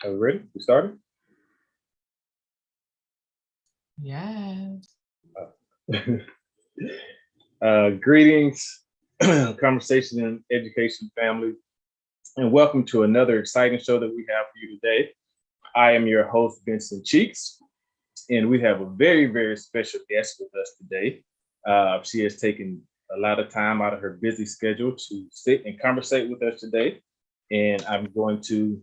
Are we ready? We started? Yes. Greetings, conversation and education family, and welcome to another exciting show that we have for you today. I am your host, Vincent Cheeks, and we have a very, very special guest with us today. She has taken a lot of time out of her busy schedule to sit and conversate with us today, and I'm going to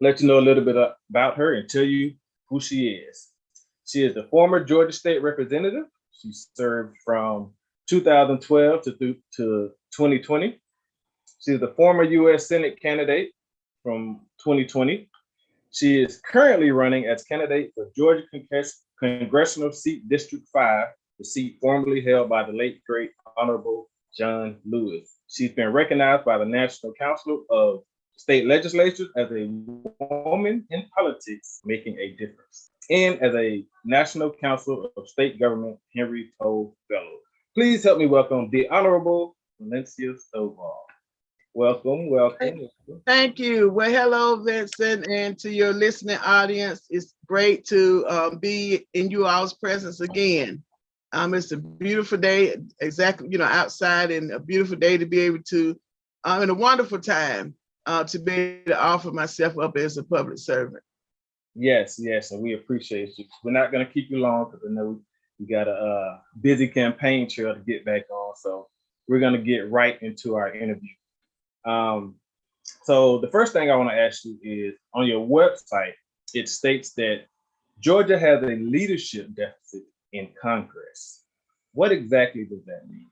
let you know a little bit about her and tell you who she is. She is the former Georgia State Representative. She served from 2012 to 2020. She is the former U.S. Senate candidate from 2020. She is currently running as candidate for Georgia Congressional Seat District 5, the seat formerly held by the late, great Honorable John Lewis. She's been recognized by the National Council of State Legislatures as a woman in politics making a difference, and as a National Council of State Government Henry Toll Fellow. Please help me welcome the Honorable Valencia Stovall. Welcome, welcome. Thank you. Well, hello, Vincent, and to your listening audience. It's great to be in you all's presence again. It's a beautiful day, exactly, outside, and a beautiful day to be able to, and a wonderful time to be able to offer myself up as a public servant. Yes, and we appreciate you. We're not going to keep you long because I know we got a busy campaign trail to get back on. So we're going to get right into our interview. So the first thing I want to ask you is, on your website, it states that Georgia has a leadership deficit in Congress. What exactly does that mean?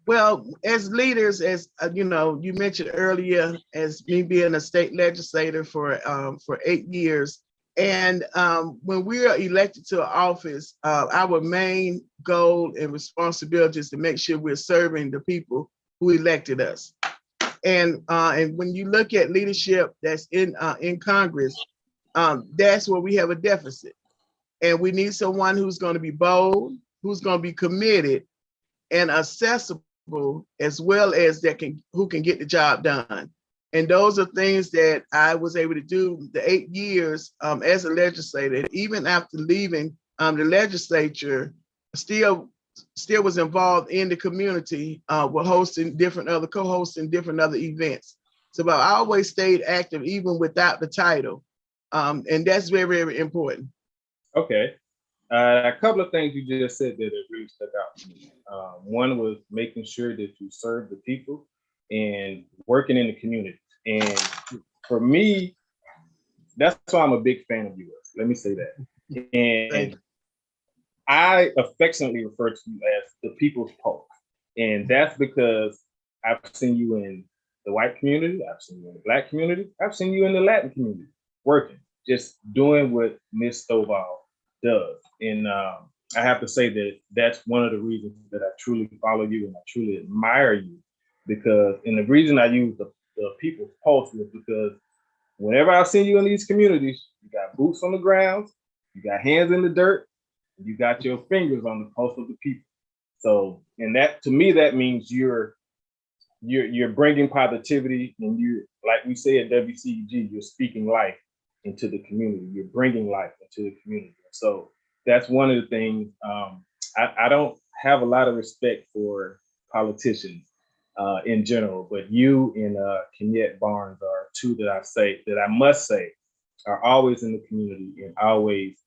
Well, as leaders, as you mentioned earlier, as me being a state legislator for 8 years, and when we are elected to office, our main goal and responsibility is to make sure we're serving the people who elected us. And when you look at leadership that's in Congress, that's where we have a deficit, and we need someone who's going to be bold, who's going to be committed, and accessible, as well as who can get the job done. And those are things that I was able to do the 8 years as a legislator. Even after leaving the legislature, still was involved in the community with co-hosting different other events. So I always stayed active even without the title. And that's very, very important. Okay. A couple of things you just said that really stuck out to me. One was making sure that you serve the people and working in the community. And for me, that's why I'm a big fan of yours. Let me say that. And I affectionately refer to you as the people's pulse. And that's because I've seen you in the white community, I've seen you in the Black community, I've seen you in the Latin community, working, just doing what Ms. Stovall does. And I have to say that that's one of the reasons that I truly follow you and I truly admire you, because, and the reason I use the people's pulse is because whenever I've seen you in these communities, you got boots on the ground, you got hands in the dirt, you got your fingers on the pulse of the people. So, and that, to me, that means you're bringing positivity, and you, like we say at WCEG, you're speaking life into the community. You're bringing life into the community. So that's one of the things. I don't have a lot of respect for politicians in general, but you and Kenyette Barnes are two that I must say are always in the community and always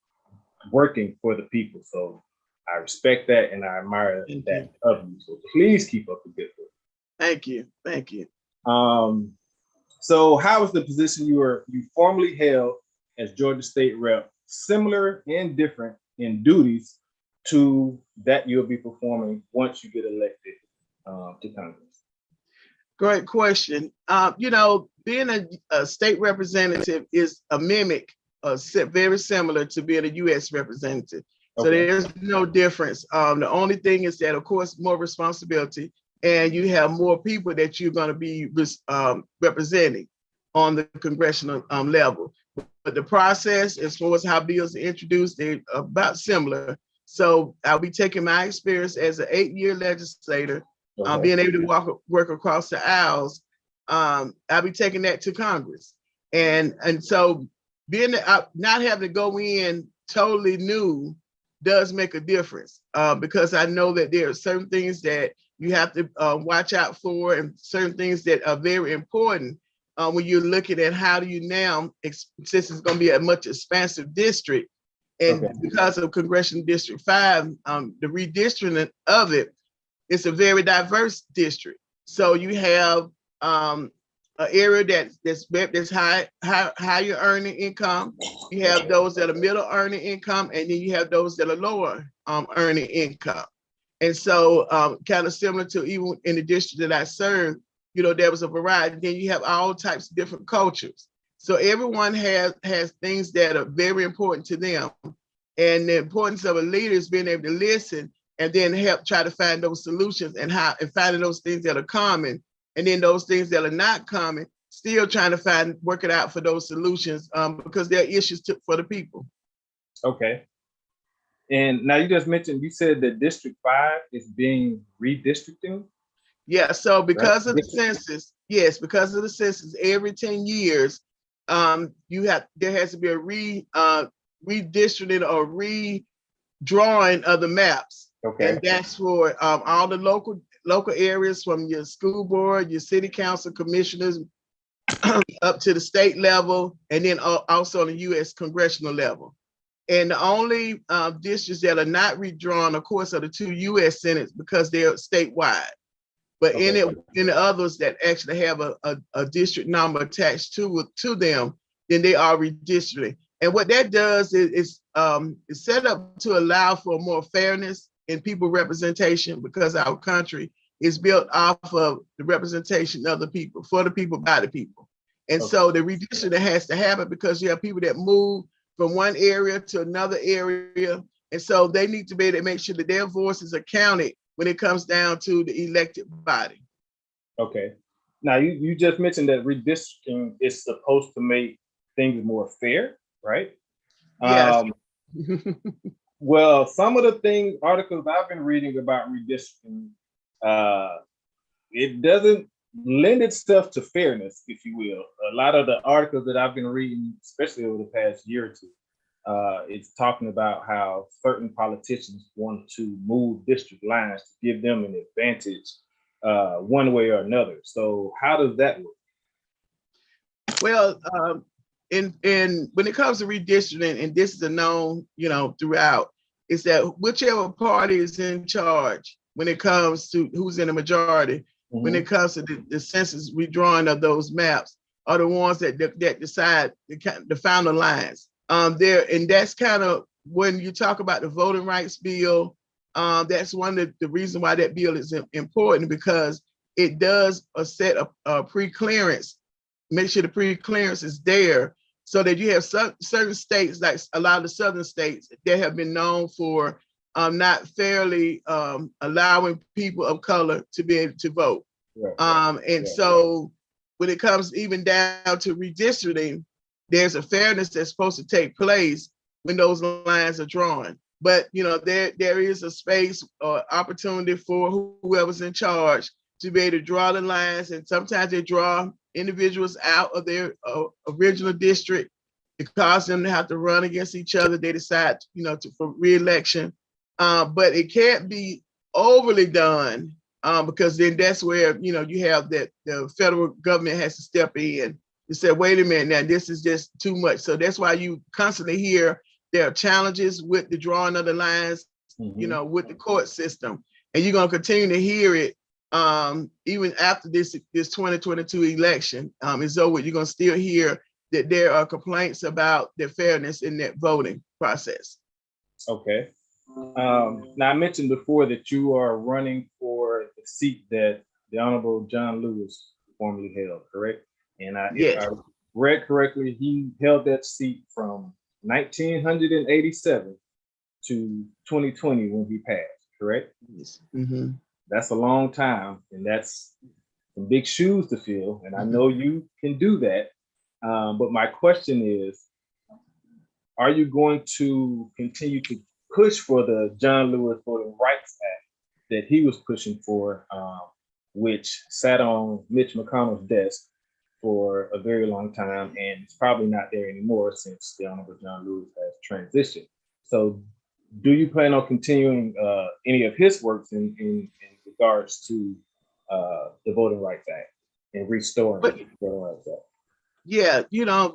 working for the people. So I respect that and I admire that of you. So please keep up the good work. Thank you. Thank you. So how is the position you formerly held as Georgia State Rep similar and different in duties to that you'll be performing once you get elected to Congress? Great question. Being a state representative is a mimic, very similar to being a U.S. representative. So there's no difference. The only thing is that, of course, more responsibility, and you have more people that you're going to be representing on the congressional level. But the process, as far as how bills are introduced, they're about similar. So I'll be taking my experience as an 8-year legislator, being able to work across the aisles. I'll be taking that to Congress. And so being not having to go in totally new does make a difference, because I know that there are certain things that you have to watch out for, and certain things that are very important when you're looking at how do you now, since it's going to be a much expansive district, and because of Congressional District 5, the redistricting of it, it's a very diverse district. So you have an area that's higher earning income. You have those that are middle earning income, and then you have those that are lower earning income. And so kind of similar to even in the district that I served, there was a variety. Then you have all types of different cultures. So everyone has things that are very important to them. And the importance of a leader is being able to listen and then help try to find those solutions, and finding those things that are common, and then those things that are not common, still trying to work it out for those solutions, because they're issues for the people. Okay. And now you just mentioned, you said that District 5 is being redistricting? Yeah, so because of the census, yes, because of the census, every 10 years, there has to be a redistricting or redrawing of the maps. Okay. And that's for all the local areas, from your school board, your city council commissioners, up to the state level, and then also on the U.S. congressional level. And the only districts that are not redrawn, of course, are the 2 U.S. Senates, because they're statewide. But in the others that actually have a district number attached to them, then they are redistricting. And what that does is set up to allow for more fairness in people representation, because our country is built off of the representation of the people, for the people, by the people. And so the redistricting has to happen, because you have people that move from one area to another area. And so they need to be able to make sure that their voices are counted when it comes down to the elected body. Okay. Now you just mentioned that redistricting is supposed to make things more fair, right? Yes. Well, some of the articles I've been reading about redistricting, it doesn't lend itself to fairness, if you will. A lot of the articles that I've been reading, especially over the past year or two, it's talking about how certain politicians want to move district lines to give them an advantage one way or another. So how does that look? Well, in when it comes to redistricting, and this is a known, throughout, is that whichever party is in charge when it comes to who's in the majority, when it comes to the census redrawing of those maps, are the ones that decide the final lines. And that's kind of when you talk about the voting rights bill. That's one of the reasons why that bill is important, because it does set a pre-clearance, make sure the pre-clearance is there, so that you have certain states, like a lot of the southern states, that have been known for not fairly allowing people of color to be able to vote. So when it comes even down to redistricting, there's a fairness that's supposed to take place when those lines are drawn. But there is a space or opportunity for whoever's in charge to be able to draw the lines, and sometimes they draw individuals out of their original district. It causes them to have to run against each other. They decide, for re-election, but it can't be overly done, because then that's where you have that the federal government has to step in and say, wait a minute, now this is just too much. So that's why you constantly hear there are challenges with the drawing of the lines, with the court system, and you're going to continue to hear it even after this 2022 election is over. You're going to still hear that there are complaints about the fairness in that voting process. Okay. Now I mentioned before that you are running for the seat that the Honorable John Lewis formerly held, correct? And if I read correctly, he held that seat from 1987 to 2020 when he passed, correct? Yes. That's a long time, and that's some big shoes to fill, and I know you can do that. But my question is, are you going to continue to push for the John Lewis Voting Rights Act that he was pushing for, which sat on Mitch McConnell's desk for a very long time, and it's probably not there anymore since the Honorable John Lewis has transitioned. So do you plan on continuing any of his works in regards to the Voting Rights Act and restoring the Voting Rights Act? Yeah,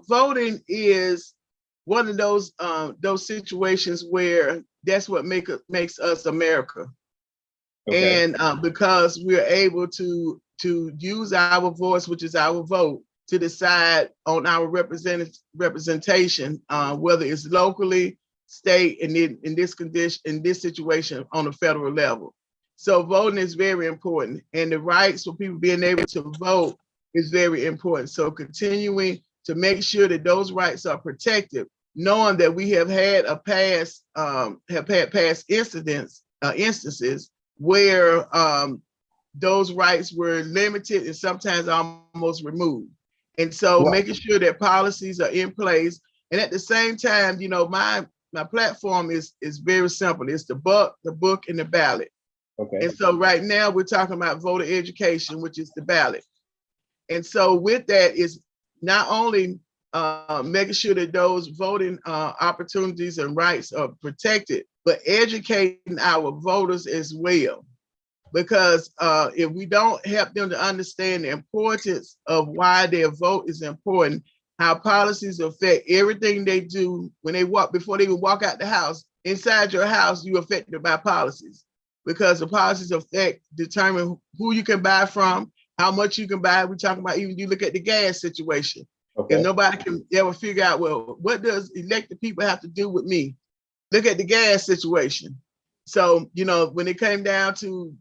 voting is one of those situations where that's what makes us America. Okay. And because we're able to use our voice, which is our vote, to decide on our representation, whether it's locally, state, and in this situation on a federal level. So voting is very important, and the rights for people being able to vote is very important. So continuing to make sure that those rights are protected, knowing that we have had past instances where those rights were limited and sometimes almost removed. And so making sure that policies are in place. And at the same time, my platform is very simple. It's the book, and the ballot. Okay. And so right now we're talking about voter education, which is the ballot. And so with that is not only making sure that those voting opportunities and rights are protected, but educating our voters as well. Because if we don't help them to understand the importance of why their vote is important, how policies affect everything they do when they before they even walk out the house, inside your house, you're affected by policies. Because the policies determine who you can buy from, how much you can buy. We're talking about even you look at the gas situation. Okay. If nobody can ever figure out, well, what does elected people have to do with me? Look at the gas situation. So, when it came down to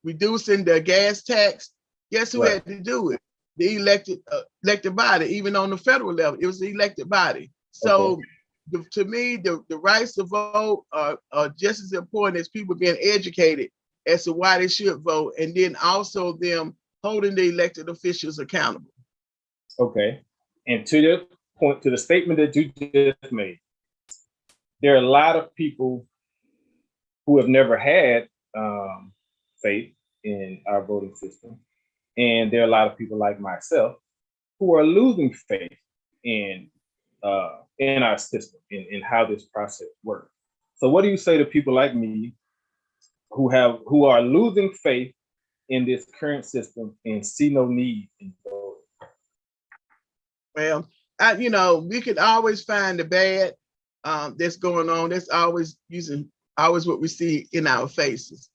reducing the gas tax, guess who had to do it? The elected body. Even on the federal level, it was the elected body. So to me, the rights to vote are just as important as people being educated as to why they should vote, and then also them holding the elected officials accountable. Okay. And to the point, to the statement that you just made, there are a lot of people who have never had faith in our voting system. And there are a lot of people like myself who are losing faith in our system, in how this process works. So what do you say to people like me who are losing faith in this current system and see no need in voting? Well, we could always find the bad that's going on. That's always what we see in our faces.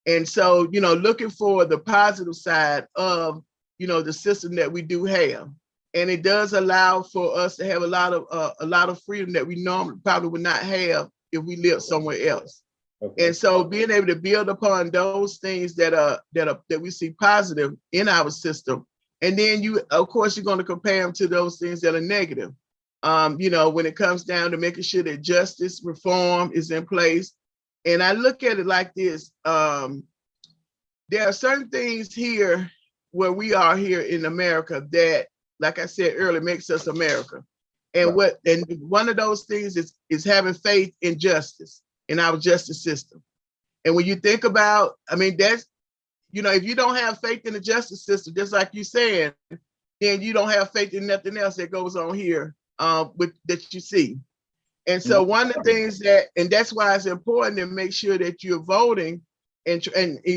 And so, looking for the positive side of, the system that we do have. And it does allow for us to have a lot of freedom that we normally probably would not have if we lived somewhere else. Okay. And so being able to build upon those things that we see positive in our system. And then of course, you're going to compare them to those things that are negative. When it comes down to making sure that justice reform is in place. And I look at it like this. There are certain things here where we are here in America that, like I said earlier, makes us America. And one of those things is having faith in justice, in our justice system. And when you think about, that's, if you don't have faith in the justice system, just like you said, then you don't have faith in nothing else that goes on here that you see. And so one of the things and that's why it's important to make sure that you're voting and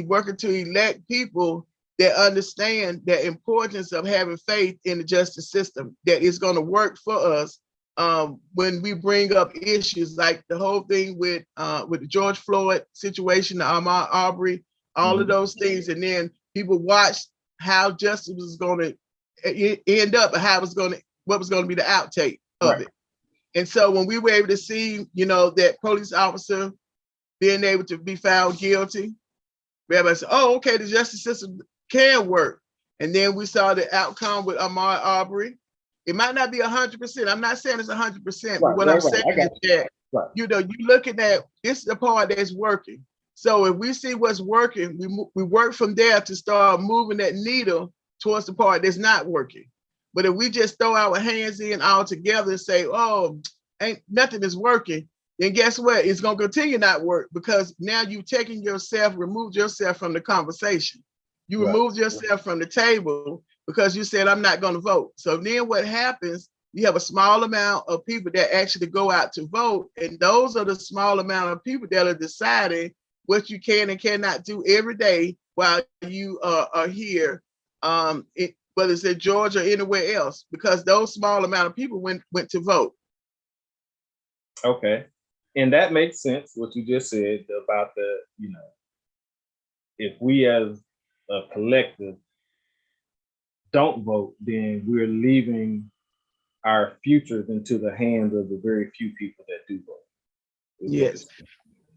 working to elect people that understand the importance of having faith in the justice system, that is going to work for us when we bring up issues like the whole thing with the George Floyd situation, the Ahmaud Arbery, all of those things. And then people watched how justice was going to end up, and what was going to be the outtake of it. And so when we were able to see, that police officer being able to be found guilty, everybody said, oh, okay, the justice system can work. And then we saw the outcome with Ahmaud Arbery. It might not be 100%. I'm not saying it's 100%, but what I'm saying is that, you're looking at, this is the part that's working. So if we see what's working, we work from there to start moving that needle towards the part that's not working. But if we just throw our hands in all together and say, oh, nothing is working, then guess what? It's going to continue not work, because now you've removed yourself from the conversation. You removed yourself from the table because you said I'm not going to vote. So then what happens? You have a small amount of people that actually go out to vote, and those are the small amount of people that are deciding what you can and cannot do every day while you are here, whether it's in Georgia or anywhere else, because those small amount of people went to vote. Okay. And that makes sense, what you just said about the, if we as a collective don't vote, then we're leaving our futures into the hands of the very few people that do vote. Yes.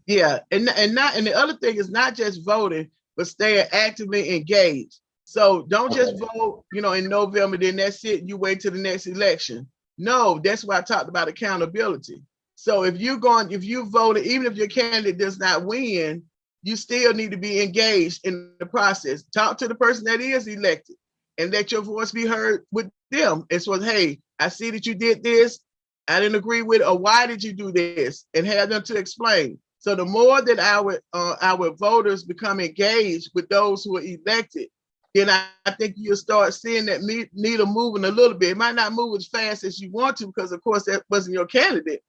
Yeah. And the other thing is not just voting, but staying actively engaged. So don't just vote, in November, then that's it. You wait till the next election. No, that's why I talked about accountability. So if you voted, even if your candidate does not win, you still need to be engaged in the process. Talk to the person that is elected and let your voice be heard with them. It's what, hey, I see that you did this. I didn't agree with it, or why did you do this? And have them to explain. So the more that our voters become engaged with those who are elected, then I think you'll start seeing that needle moving a little bit. It might not move as fast as you want to, because of course that wasn't your candidate.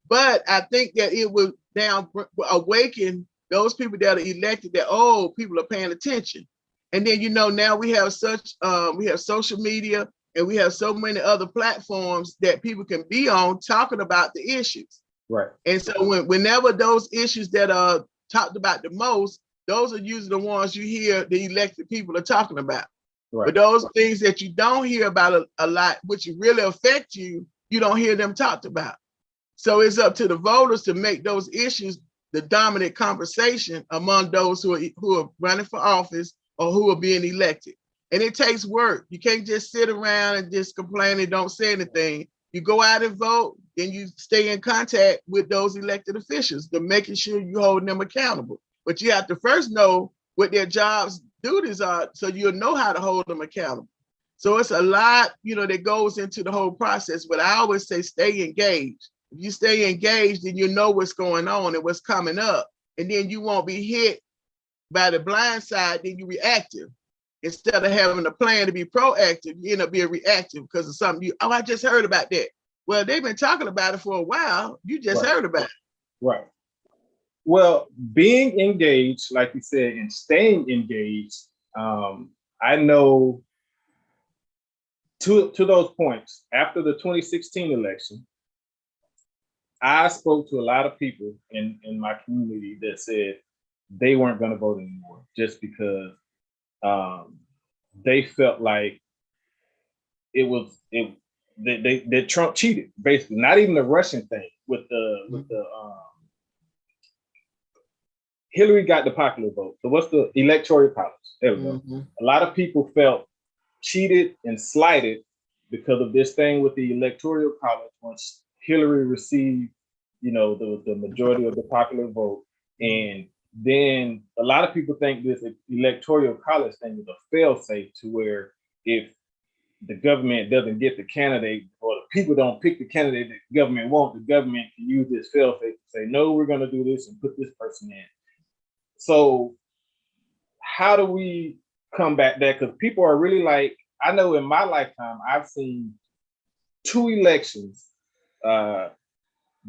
But I think that it will now awaken those people that are elected that, oh, people are paying attention. And then, now we have social media, and we have so many other platforms that people can be on talking about the issues. Right. And so whenever those issues that are talked about the most, those are usually the ones you hear the elected people are talking about. Right. But those things that you don't hear about a lot, which really affect you, you don't hear them talked about. So it's up to the voters to make those issues the dominant conversation among those who are running for office or who are being elected. And it takes work. You can't just sit around and just complain and don't say anything. You go out and vote, and you stay in contact with those elected officials to making sure you hold them accountable. But you have to first know what their jobs duties are, so you'll know how to hold them accountable. So it's a lot, that goes into the whole process. But I always say stay engaged. If you stay engaged, then you know what's going on and what's coming up. And then you won't be hit by the blind side, then you're reactive. Instead of having a plan to be proactive, you end up being reactive because of something I just heard about that. Well, they've been talking about it for a while. You just heard about it. Right. Well, being engaged, like you said, and staying engaged, I know to those points, after the 2016 election, I spoke to a lot of people in my community that said they weren't going to vote anymore just because they felt like that Trump cheated, basically. Not even the Russian thing with the Hillary got the popular vote. So what's the electoral college? There we go. A lot of people felt cheated and slighted because of this thing with the electoral college. Once Hillary received, the majority of the popular vote, and then a lot of people think this electoral college thing is a fail-safe to where if the government doesn't get the candidate, or the people don't pick the candidate that the government wants, the government can use this fail-safe to say, no, we're going to do this and put this person in. So how do we combat that? Because people are really like, I know in my lifetime, I've seen 2 elections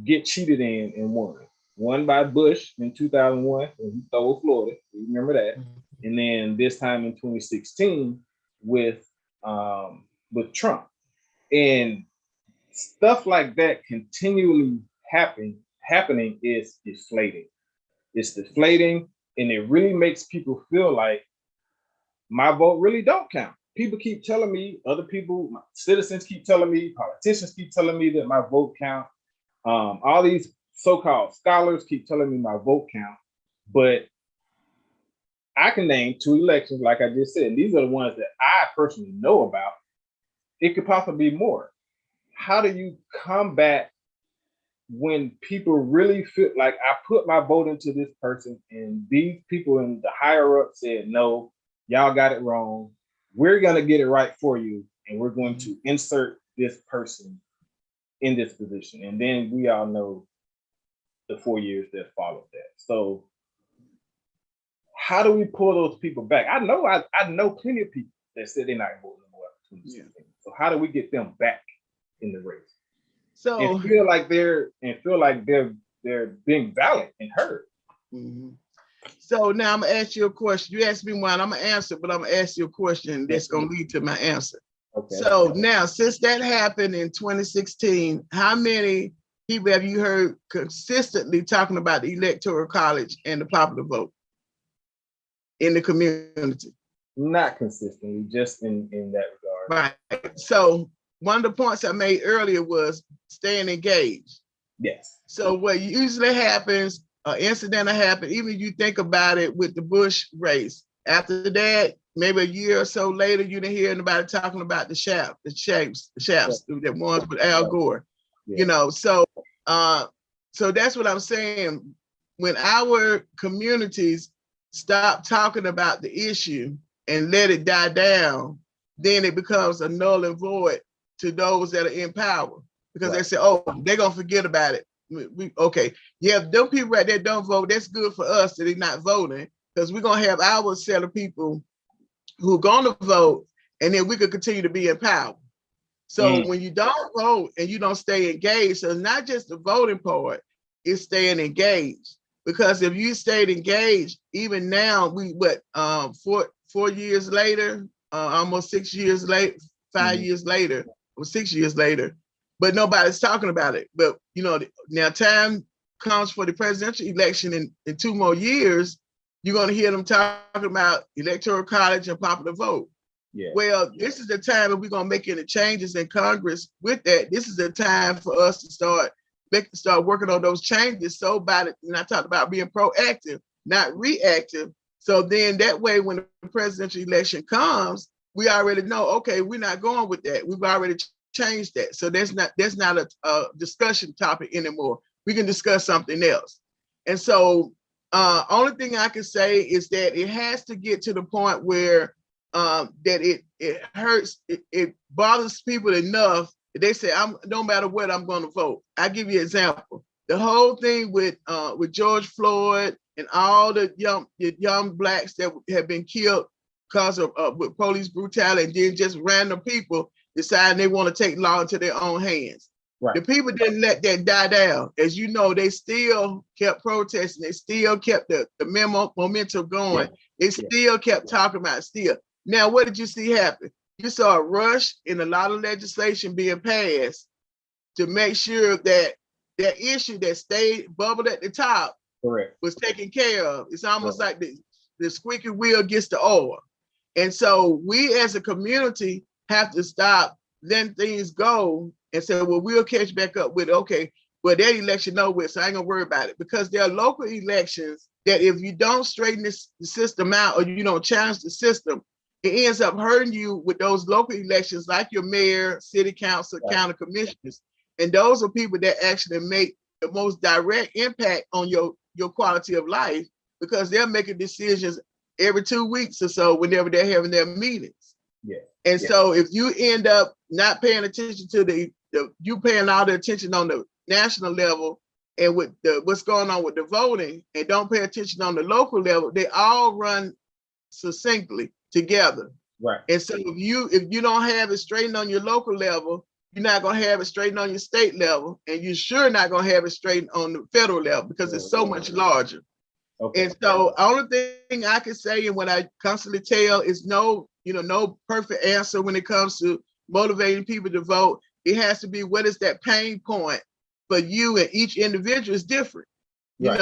get cheated in and won. One by Bush in 2001 when he stole Florida. You remember that? And then this time in 2016 with Trump. And stuff like that continually happening is deflating. It's deflating, and it really makes people feel like my vote really don't count. People keep telling me, other people, citizens keep telling me, politicians keep telling me that my vote count. All these so-called scholars keep telling me my vote count, but I can name 2 elections, like I just said. These are the ones that I personally know about. It could possibly be more. How do you combat when people really feel like I put my vote into this person and these people in the higher up said, no, y'all got it wrong. We're going to get it right for you. And we're going to insert this person in this position. And then we all know the 4 years that followed that. So how do we pull those people back? I know plenty of people that said they're not voting anymore. Yeah. So how do we get them back in the race So and feel like they're being valid and heard? mhm. So now I'm gonna ask you a question. You asked me one, I'm gonna answer, but I'm gonna ask you a question that's gonna lead to my answer. Okay. So now, since that happened in 2016, how many people have you heard consistently talking about the Electoral College and the popular vote in the community? Not consistently, just in that regard. Right. So one of the points I made earlier was staying engaged. Yes. So what usually happens, an incident will happen, even you think about it with the Bush race. After that, maybe a year or so later, you didn't hear anybody talking about the shafts, the ones with Al Gore. Yeah. You know, so that's what I'm saying. When our communities stop talking about the issue and let it die down, then it becomes a null and void to those that are in power, because they say, oh, they're gonna forget about it. Okay, yeah, them people right there don't vote. That's good for us that they're not voting, because we're gonna have our set of people who are gonna vote, and then we could continue to be in power. So when you don't vote and you don't stay engaged, so it's not just the voting part, it's staying engaged. Because if you stayed engaged, even now, 4 years later, almost 6 years late, 5 years later, or 6 years later, but nobody's talking about it. But now time comes for the presidential election in 2 more years, you're going to hear them talking about Electoral College and popular vote. Yeah. Well, this is the time if we're going to make any changes in Congress with that. This is the time for us to start working on those changes. So and I talked about being proactive, not reactive. So then that way, when the presidential election comes, we already know, okay, we're not going with that. We've already changed that. So that's not a discussion topic anymore. We can discuss something else. And so only thing I can say is that it has to get to the point where that it hurts, it bothers people enough that they say, no matter what, I'm going to vote. I'll give you an example. The whole thing with George Floyd and all the young blacks that have been killed because of with police brutality, and then just random people deciding they want to take law into their own hands. Right. The people didn't let that die down. As you know, they still kept protesting. They still kept the momentum going. Yeah. They still kept talking about it still. Now, what did you see happen? You saw a rush in a lot of legislation being passed to make sure that that issue that stayed bubbled at the top was taken care of. It's almost like the squeaky wheel gets the oil. And so we as a community have to stop letting things go and say, well, we'll catch back up with, okay, well, that election over, so I ain't gonna worry about it. Because there are local elections that if you don't straighten the system out or you don't challenge the system, it ends up hurting you with those local elections, like your mayor, city council, county commissioners. And those are people that actually make the most direct impact on your quality of life, because they're making decisions every 2 weeks or so whenever they're having their meetings. Yeah. And so if you end up not paying attention to you paying all the attention on the national level and with what's going on with the voting, and don't pay attention on the local level, they all run succinctly together. Right. And so if you don't have it straightened on your local level, you're not going to have it straightened on your state level, and you're sure not going to have it straightened on the federal level, because it's so much larger. Okay. And so only thing I can say, and what I constantly tell, is no perfect answer when it comes to motivating people to vote. It has to be, what is that pain point for you, and each individual is different. Right.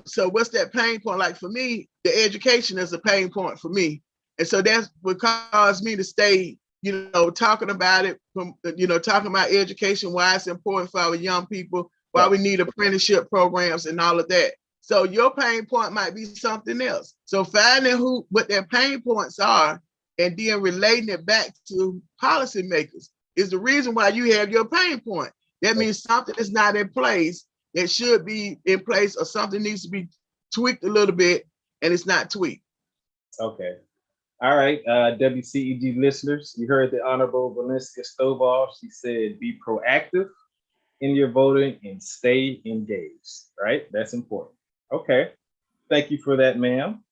So what's that pain point? Like for me, the education is a pain point for me. And so that's what caused me to stay, talking about it, talking about education, why it's important for our young people, why we need apprenticeship programs and all of that. So your pain point might be something else. So finding what their pain points are and then relating it back to policymakers is the reason why you have your pain point. That means something is not in place that should be in place, or something needs to be tweaked a little bit, and it's not tweaked. Okay. All right, WCEG listeners, you heard the Honorable Valencia Stovall. She said, be proactive in your voting and stay engaged, right? That's important. Okay, thank you for that, ma'am.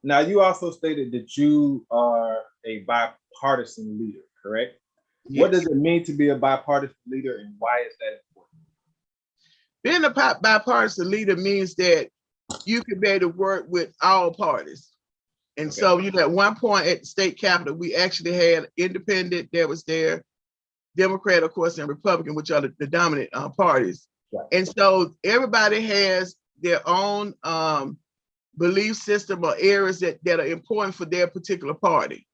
Now, you also stated that you are a bipartisan leader, correct? What does Yes. it mean to be a bipartisan leader, and why is that important? Being a bipartisan leader means that you can be able to work with all parties. And Okay. so, at one point at the state capitol, we actually had independent that was there, Democrat, of course, and Republican, which are the dominant parties. Right. And so everybody has their own belief system or areas that are important for their particular party.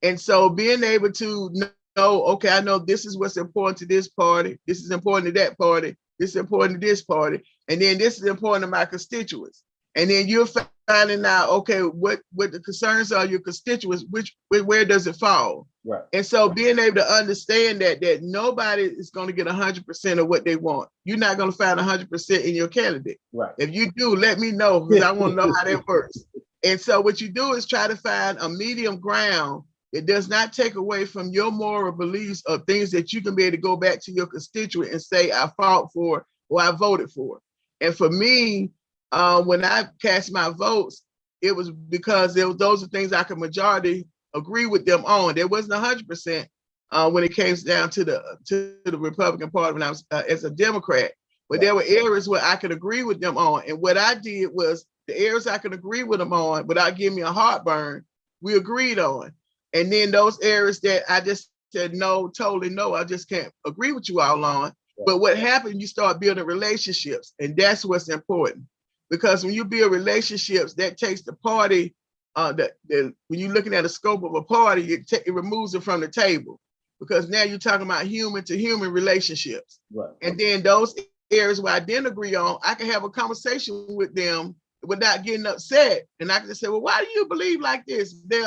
And so being able to know, okay, I know this is what's important to this party, this is important to that party, this is important to this party, and then this is important to my constituents. And then you're finding out, okay, what the concerns are your constituents, where does it fall? Right. And so being able to understand that nobody is going to get 100% of what they want. You're not going to find 100% in your candidate. Right. If you do, let me know, because I want to know how that works. And so what you do is try to find a medium ground. It does not take away from your moral beliefs of things that you can be able to go back to your constituent and say, I fought for or I voted for. And for me, when I cast my votes, it was because those are things I could majority agree with them on. There wasn't 100% when it came down to the Republican Party when I was as a Democrat, but there were areas where I could agree with them on. And what I did was the areas I could agree with them on without giving me a heartburn, we agreed on. And then those areas that I just said, no, totally no, I just can't agree with you all on. Yeah. But what happened, you start building relationships, and that's what's important. Because when you build relationships, that takes the party, when you're looking at the scope of a party, it removes it from the table. Because now you're talking about human to human relationships. Right. And then those areas where I didn't agree on, I can have a conversation with them without getting upset. And I can just say, well, why do you believe like this? This,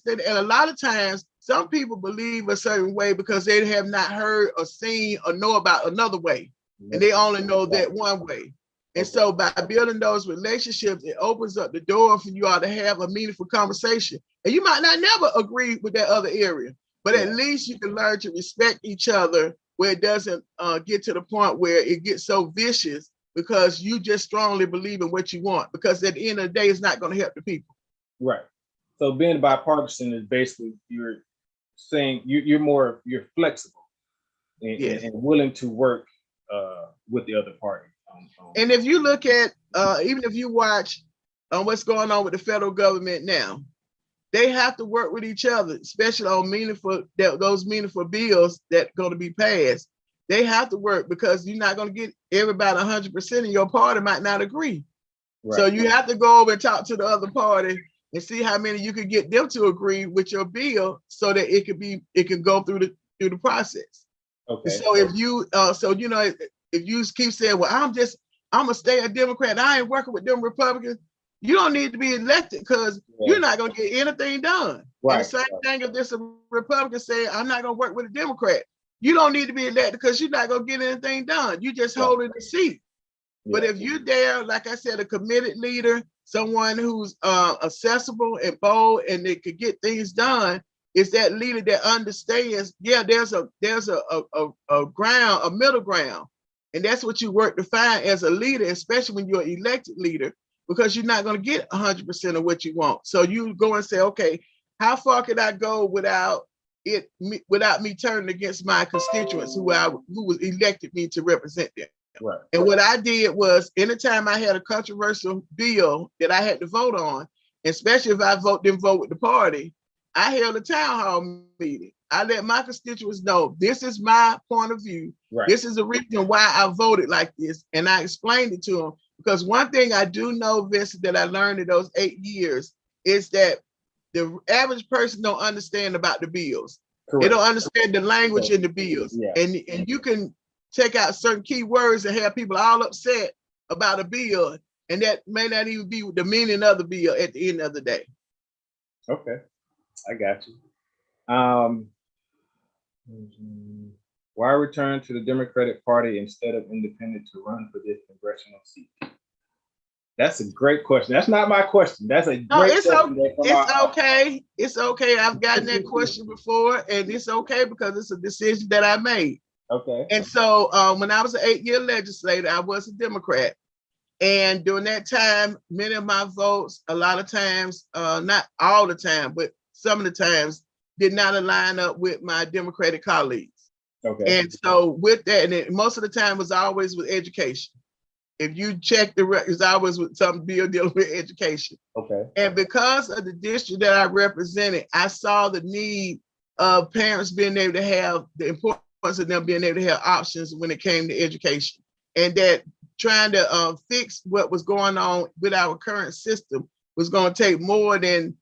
that. And a lot of times, some people believe a certain way because they have not heard or seen or know about another way. And they only know that one way. And so by building those relationships, it opens up the door for you all to have a meaningful conversation. And you might not never agree with that other area, but at least you can learn to respect each other where it doesn't get to the point where it gets so vicious because you just strongly believe in what you want, because at the end of the day, it's not going to help the people. Right. So being bipartisan is basically you're saying you're flexible and willing to work with the other party. And if you look at, even if you watch what's going on with the federal government now, they have to work with each other, especially on those meaningful bills that are going to be passed. They have to work because you're not going to get everybody 100%, and your party might not agree. Right. So you have to go over and talk to the other party and see how many you can get them to agree with your bill so that it can go through the process. Okay. So if you if you keep saying, well, I'm gonna stay a Democrat, I ain't working with them Republicans, you don't need to be elected because you're not gonna get anything done. Right. And the same thing if there's a Republican saying, I'm not gonna work with a Democrat, you don't need to be elected because you're not gonna get anything done. You just holding the seat. Yeah. But if you're there, like I said, a committed leader, someone who's accessible and bold and they could get things done, is that leader that understands, there's a ground, a middle ground. And that's what you work to find as a leader, especially when you're an elected leader, because you're not going to get 100% of what you want. So you go and say, okay, how far could I go without me turning against my constituents who was elected me to represent them? Right. And what I did was, anytime I had a controversial bill that I had to vote on, especially if I didn't vote with the party, I held a town hall meeting. I let my constituents know, this is my point of view. Right. This is the reason why I voted like this. And I explained it to them. Because one thing I do know, Vincent, that I learned in those 8 years is that the average person don't understand about the bills. Correct. They don't understand the language in the bills. Yeah. And you can take out certain key words and have people all upset about a bill. And that may not even be the meaning of the bill at the end of the day. Okay, I got you. Why return to the Democratic Party instead of independent to run for this congressional seat? That's a great question. That's not my question. That's a great question. It's okay. It's okay. I've gotten that question before, and it's okay because it's a decision that I made. Okay. And so when I was an 8-year legislator, I was a Democrat. And during that time, many of my votes, a lot of times, not all the time, but some of the times, did not align up with my Democratic colleagues. Okay. And so with that, and most of the time was always with education. If you check the records, I was with some bill dealing with education. Okay. And because of the district that I represented, I saw the need of parents being able to have the importance of them being able to have options when it came to education. And that trying to fix what was going on with our current system was going to take more than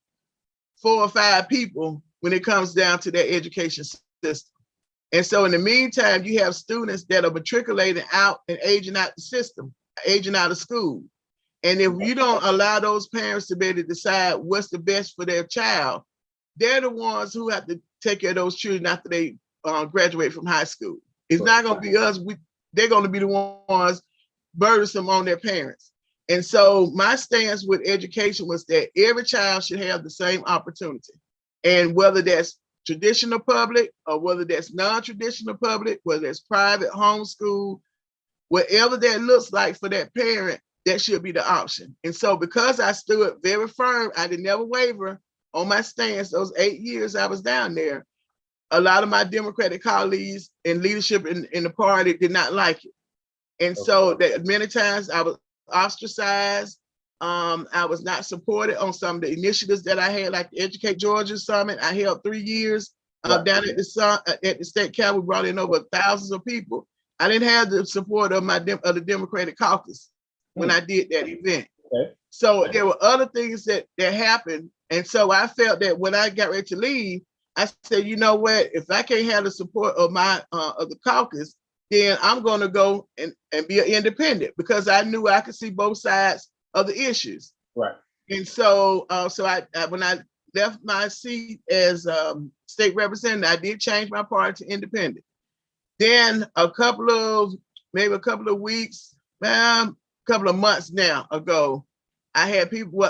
4 or 5 people when it comes down to their education system. And so in the meantime, you have students that are matriculating out and aging out the system, aging out of school. And if you don't allow those parents to be able to decide what's the best for their child, they're the ones who have to take care of those children after they graduate from high school. It's not going to be us. They're going to be the ones burdensome on their parents. And so my stance with education was that every child should have the same opportunity. And whether that's traditional public or whether that's non-traditional public, whether it's private, homeschool, whatever that looks like for that parent, that should be the option. And so because I stood very firm, I did never waver on my stance those 8 years I was down there. A lot of my Democratic colleagues and leadership in the party did not like it. And so that many times I was ostracized. I was not supported on some of the initiatives that I had, like the Educate Georgia Summit. I held 3 years down at the state capitol. We brought in over thousands of people. I didn't have the support of the Democratic caucus when I did that event. So there were other things that happened. And so I felt that when I got ready to leave, I said, you know what, if I can't have the support of of the caucus, then I'm going to go and be an independent, because I knew I could see both sides of the issues. Right. And so, I when I left my seat as state representative, I did change my party to independent. Then a couple of weeks, a couple of months now ago, I had people,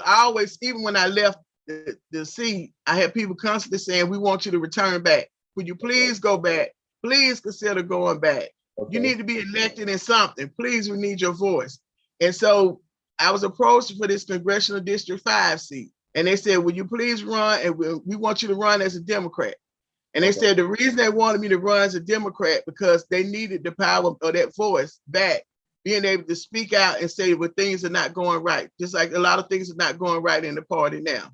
even when I left the seat, I had people constantly saying, we want you to return back. Would you please go back? Please consider going back. You need to be elected in something. Please, we need your voice. And so I was approached for this Congressional District 5 seat. And they said, will you please run? And we want you to run as a Democrat. And they said the reason they wanted me to run as a Democrat because they needed the power of that voice back, being able to speak out and say when things are not going right, just like a lot of things are not going right in the party now.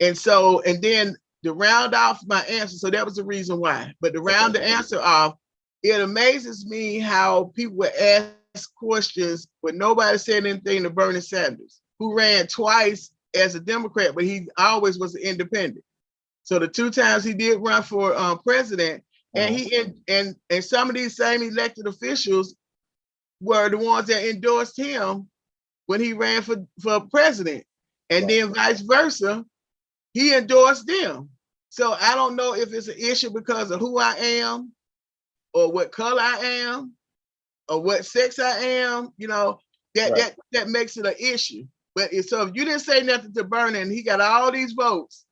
And so, and then to round off my answer, so that was the reason why. But to round the answer off, it amazes me how people would ask questions when nobody said anything to Bernie Sanders, who ran twice as a Democrat, but he always was an independent. So the 2 times he did run for president, and some of these same elected officials were the ones that endorsed him when he ran for president. And then vice versa, he endorsed them. So I don't know if it's an issue because of who I am or what color I am or what sex I am, that makes it an issue. But so if you didn't say nothing to Bernie and he got all these votes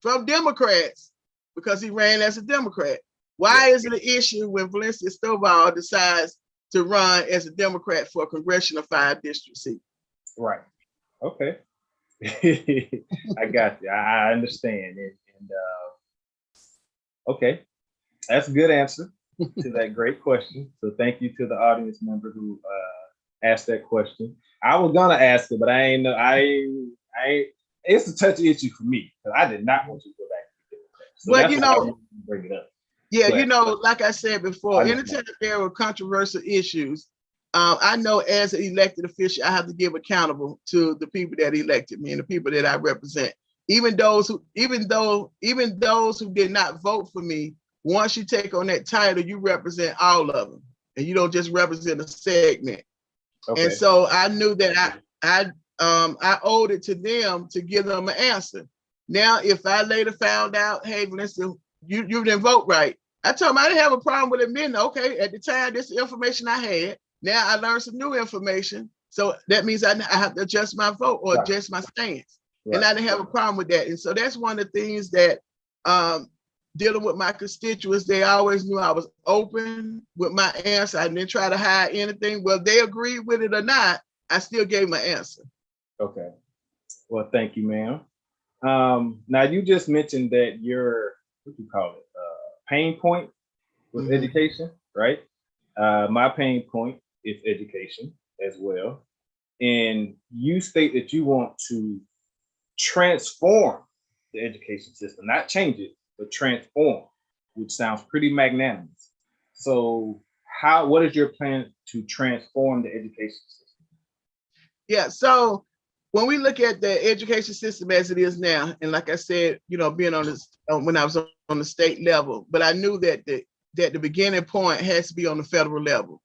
from Democrats because he ran as a Democrat, why is it an issue when Valencia Stovall decides to run as a Democrat for a Congressional 5 district seat? Right. Okay. I got you. I understand. And okay, that's a good answer to that great question. So thank you to the audience member who asked that question. I was gonna ask it, but I ain't know. I it's a touchy issue for me because I did not want you to go back to the Democrats. So well, bring it up. Yeah, like I said before, anytime there were controversial issues, I know as an elected official, I have to give accountable to the people that elected me and the people that I represent. Even those who did not vote for me, once you take on that title, you represent all of them, and you don't just represent a segment. Okay. And so I knew that I owed it to them to give them an answer. Now, if I later found out, hey, Valencia, you didn't vote right, I told them I didn't have a problem with admitting, okay, at the time, this is the information I had. Now I learned some new information. So that means I have to adjust my vote or adjust my stance. Right. And I didn't have a problem with that. And so that's one of the things that dealing with my constituents, they always knew I was open with my answer. I didn't try to hide anything. Well, they agreed with it or not, I still gave my answer. Okay. Well, thank you, ma'am. Now you just mentioned that your, what do you call it, pain point was Mhm. education, right? My pain point is education as well. And you state that you want to transform the education system, not change it, but transform, which sounds pretty magnanimous. So what is your plan to transform the education system? Yeah, so when we look at the education system as it is now, and like I said, you know, being on this when I was on the state level, but I knew that the beginning point has to be on the federal level,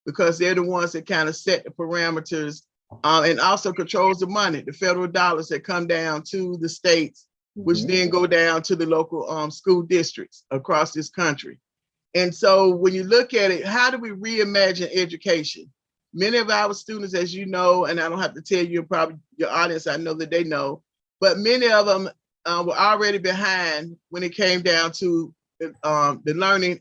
because they're the ones that kind of set the parameters, and also controls the money, the federal dollars that come down to the states, which Mhm. then go down to the local school districts across this country. And so when you look at it, how do we reimagine education? Many of our students, as you know, and I don't have to tell you, probably your audience, I know that they know, but many of them were already behind when it came down to the learning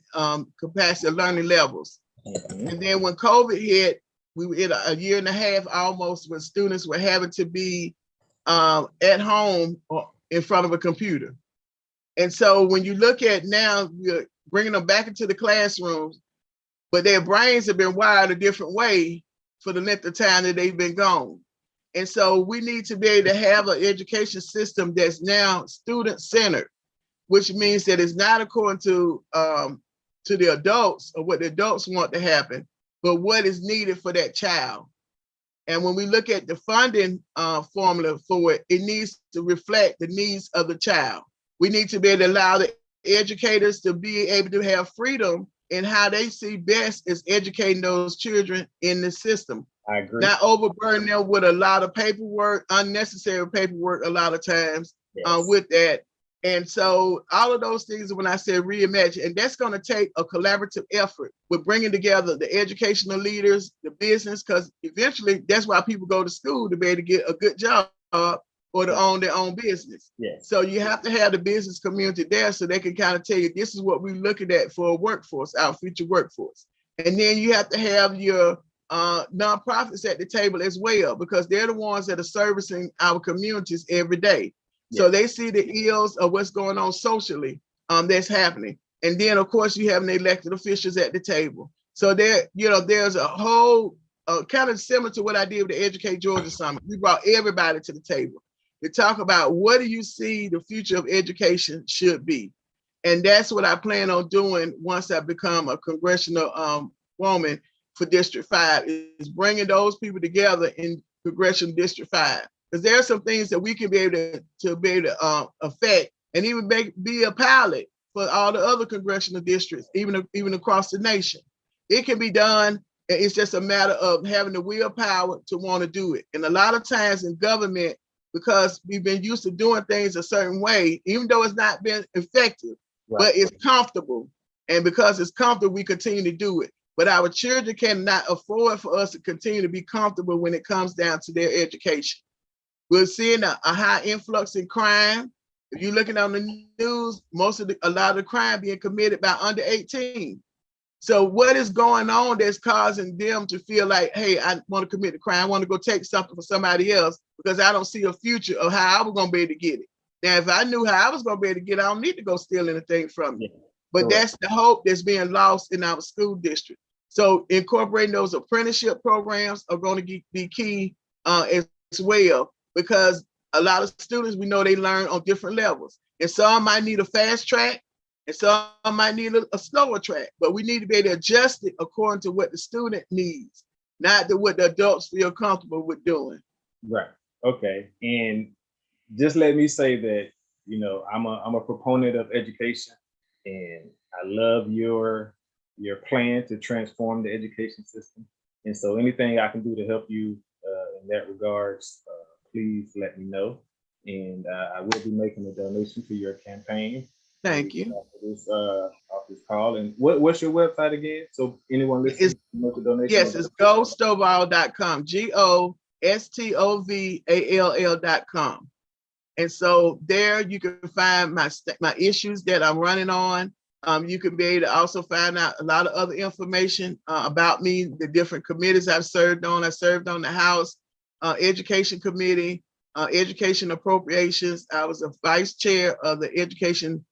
capacity, learning levels. Mhm. And then when COVID hit, we were in a year and a half almost when students were having to be at home or in front of a computer. And so when you look at now, we're bringing them back into the classrooms, but their brains have been wired a different way for the length of time that they've been gone. And so we need to be able to have an education system that's now student-centered, which means that it's not according to the adults or what the adults want to happen, but what is needed for that child. And when we look at the funding formula for it, it needs to reflect the needs of the child. We need to be able to allow the educators to be able to have freedom in how they see best is educating those children in the system. I agree. Not overburden them with a lot of paperwork, unnecessary paperwork a lot of times. Yes. With that. And so all of those things, when I say reimagine, and that's going to take a collaborative effort with bringing together the educational leaders, the business, because eventually that's why people go to school, to be able to get a good job or to own their own business. Yes. So you have to have the business community there so they can kind of tell you, this is what we're looking at for a workforce, our future workforce. And then you have to have your nonprofits at the table as well, because they're the ones that are servicing our communities every day. So they see the ills of what's going on socially that's happening. And then, of course, you have the elected officials at the table. So there, you know, there's a whole kind of similar to what I did with the Educate Georgia Summit. We brought everybody to the table to talk about what do you see the future of education should be. And that's what I plan on doing once I become a congressional woman for District 5, is bringing those people together in Congressional District 5. Because there are some things that we can be able to affect, and even be a pilot for all the other congressional districts, even across the nation. It can be done. It's just a matter of having the willpower to want to do it. And a lot of times in government, because we've been used to doing things a certain way, even though it's not been effective, but it's comfortable. And because it's comfortable, we continue to do it. But our children cannot afford for us to continue to be comfortable when it comes down to their education. We're seeing a high influx in crime. If you're looking on the news, a lot of the crime being committed by under 18. So what is going on that's causing them to feel like, hey, I want to commit a crime, I want to go take something for somebody else because I don't see a future of how I was going to be able to get it. Now, if I knew how I was going to be able to get it, I don't need to go steal anything from you. But that's the hope that's being lost in our school district. So incorporating those apprenticeship programs are going to be key as well, because a lot of students, we know they learn on different levels. And some might need a fast track, and some might need a slower track, but we need to be able to adjust it according to what the student needs, not to what the adults feel comfortable with doing. Right. Okay. And just let me say that, you know, I'm a proponent of education, and I love your plan to transform the education system. And so anything I can do to help you in that regards, please let me know. And I will be making a donation to your campaign. Thank you. Off this call. And what's your website again? So anyone listening can make a donation. Yes, it's GoStovall.com, GoStovall.com. And so there you can find my issues that I'm running on. You can be able to also find out a lot of other information about me, the different committees I've served on. I served on the House Education Committee, Education Appropriations. I was a vice chair of the Education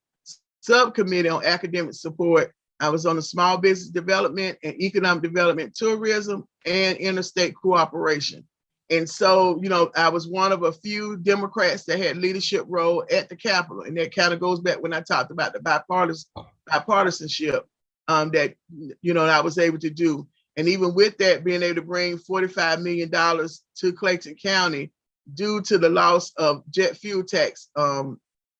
Subcommittee on Academic Support. I was on the Small Business Development and Economic Development, Tourism, and Interstate Cooperation. And so, you know, I was one of a few Democrats that had leadership role at the Capitol. And that kind of goes back when I talked about the bipartisanship that, you know, I was able to do. And even with that, being able to bring $45 million to Clayton County due to the loss of jet fuel tax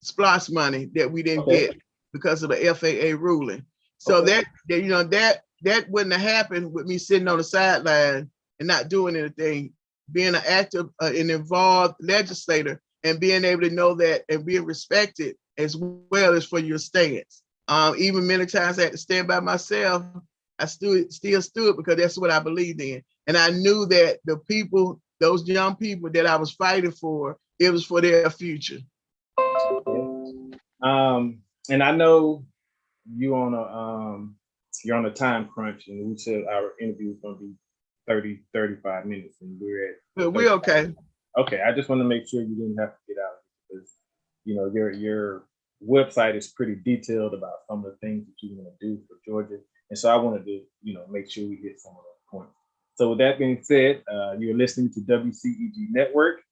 SPLOST money that we didn't get because of the FAA ruling. So that you know, that wouldn't have happened with me sitting on the sideline and not doing anything, being an active and involved legislator and being able to know that and being respected as well as for your stance. Even many times I had to stand by myself, I still stood because that's what I believed in. And I knew that the people, those young people that I was fighting for, it was for their future. And I know you're on a time crunch, and we said our interview is going to be 35 minutes, and we're okay. Okay, I just want to make sure you didn't have to get out because, you know, your website is pretty detailed about some of the things that you want to do for Georgia, and so I wanted to, you know, make sure we hit some of those points. So with that being said, you're listening to WCEG Network.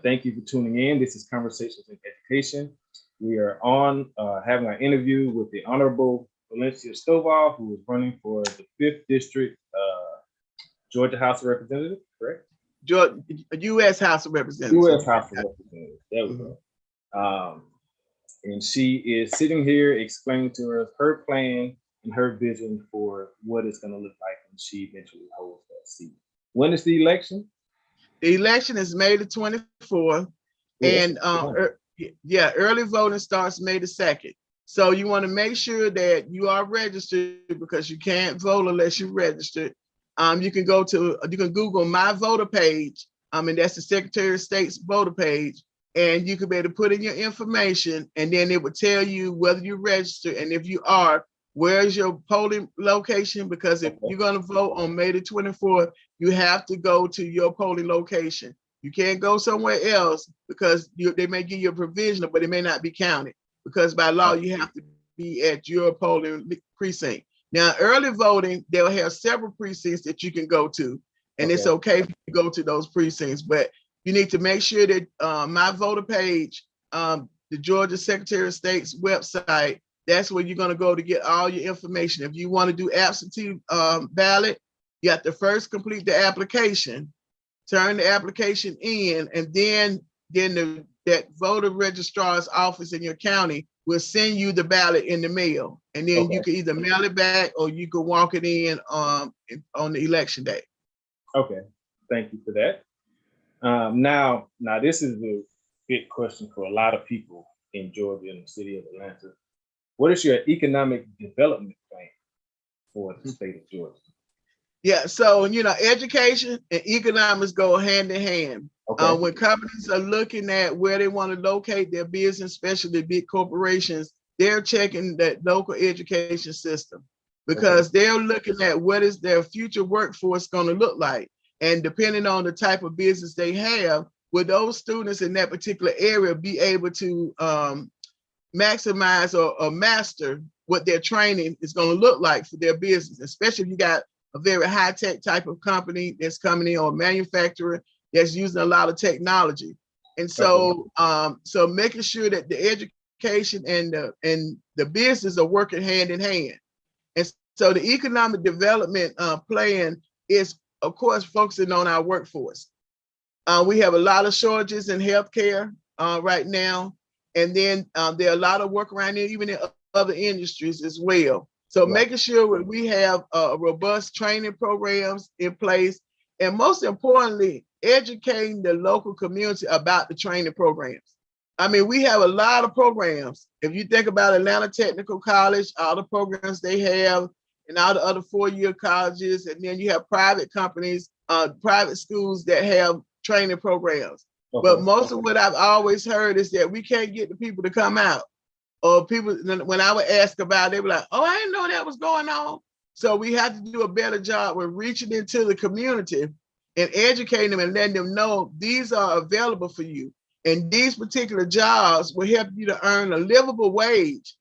Thank you for tuning in. This is Conversations in Education. We are on having an interview with the Honorable Valencia Stovall, who is running for the 5th District Georgia House of Representatives, correct? U.S. House of Representatives. U.S. House of Representatives, there we go. And she is sitting here explaining to us her plan and her vision for what it's going to look like when she eventually holds that seat. When is the election? The election is May the 24th, and early voting starts May the 2nd. So you want to make sure that you are registered because you can't vote unless you're registered. You can Google my voter page, and that's the Secretary of State's voter page, and you can be able to put in your information, and then it will tell you whether you're registered, and if you are, where's your polling location? Because if you're going to vote on May the 24th, you have to go to your polling location. You can't go somewhere else because they may give you a provisional, but it may not be counted because by law, you have to be at your polling precinct. Now, early voting, they'll have several precincts that you can go to, and it's okay if you go to those precincts, but you need to make sure that my voter page, the Georgia Secretary of State's website, that's where you're going to go to get all your information. If you want to do absentee ballot, you have to first complete the application, turn the application in, and then that voter registrar's office in your county will send you the ballot in the mail. And then you can either mail it back or you can walk it in on the election day. Okay, thank you for that. Now this is a big question for a lot of people in Georgia and the city of Atlanta. What is your economic development plan for the state of Georgia? Yeah, so, you know, education and economics go hand in hand. When companies are looking at where they want to locate their business, especially big corporations, they're checking that local education system because they're looking at what is their future workforce going to look like. And depending on the type of business they have, will those students in that particular area be able to maximize or master what their training is going to look like for their business, especially if you got a very high-tech type of company that's coming in, or manufacturer that's using a lot of technology. And so so making sure that the education and the business are working hand in hand. And so the economic development plan is, of course, focusing on our workforce. We have a lot of shortages in healthcare right now. And then there are a lot of work around there, even in other industries as well. So making sure we have robust training programs in place, and most importantly, educating the local community about the training programs. I mean, we have a lot of programs. If you think about Atlanta Technical College, all the programs they have, and all the other four-year colleges, and then you have private companies, private schools that have training programs. But most of what I've always heard is that we can't get the people to come out. or people, when I would ask about it, they were like, oh, I didn't know that was going on. So we have to do a better job with reaching into the community and educating them and letting them know these are available for you. And these particular jobs will help you to earn a livable wage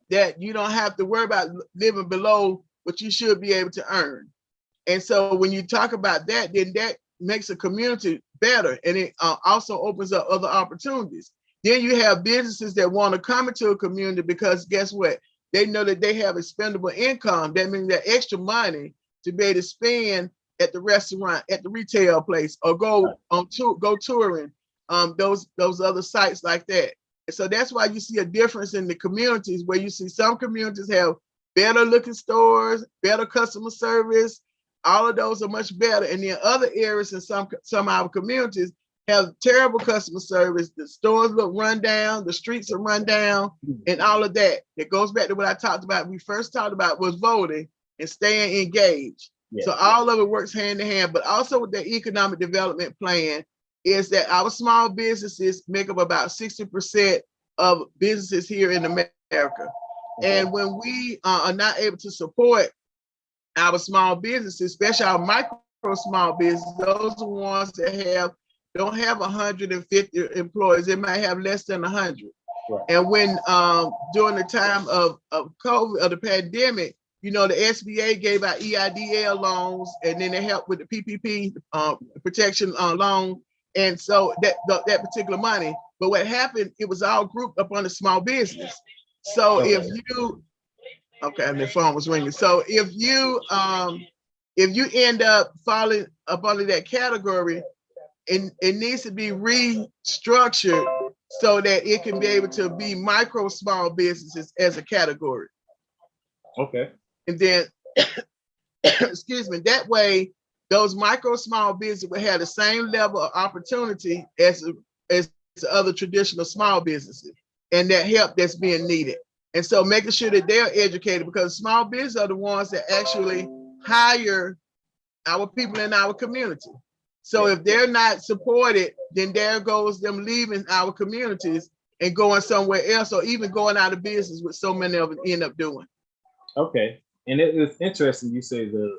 that you don't have to worry about living below what you should be able to earn. And so when you talk about that, then that makes a community better, and it also opens up other opportunities. Then you have businesses that want to come into a community because guess what? They know that they have expendable income. That means that extra money to be able to spend at the restaurant, at the retail place, or go on go touring, those other sites like that. And so that's why you see a difference in the communities, where you see some communities have better looking stores, better customer service. All of those are much better. And then other areas in some of our communities have terrible customer service. The stores look run down, the streets are run down, and all of that. It goes back to what I talked about. We first talked about was voting and staying engaged. Yeah. So all of it works hand in hand, but also with the economic development plan is that our small businesses make up about 60% of businesses here in America. Okay. And when we are not able to support our small businesses, especially our micro small businesses, those are the ones that don't have 150 employees. They might have less than 100. Right. And when during the time of COVID, of the pandemic, you know, the SBA gave out EIDL loans, and then they helped with the PPP protection loan. And so that particular money, but what happened, it was all grouped up on the small business. So okay. If you, okay, and the phone was ringing. So if you end up falling up under that category, it needs to be restructured so that it can be able to be micro small businesses as a category. Okay. And then, excuse me, that way, those micro small businesses will have the same level of opportunity as other traditional small businesses, and that help that's being needed. And so making sure that they're educated, because small businesses are the ones that actually hire our people in our community. So if they're not supported, then there goes them leaving our communities and going somewhere else, or even going out of business, which so many of them end up doing. Okay. And it's interesting you say the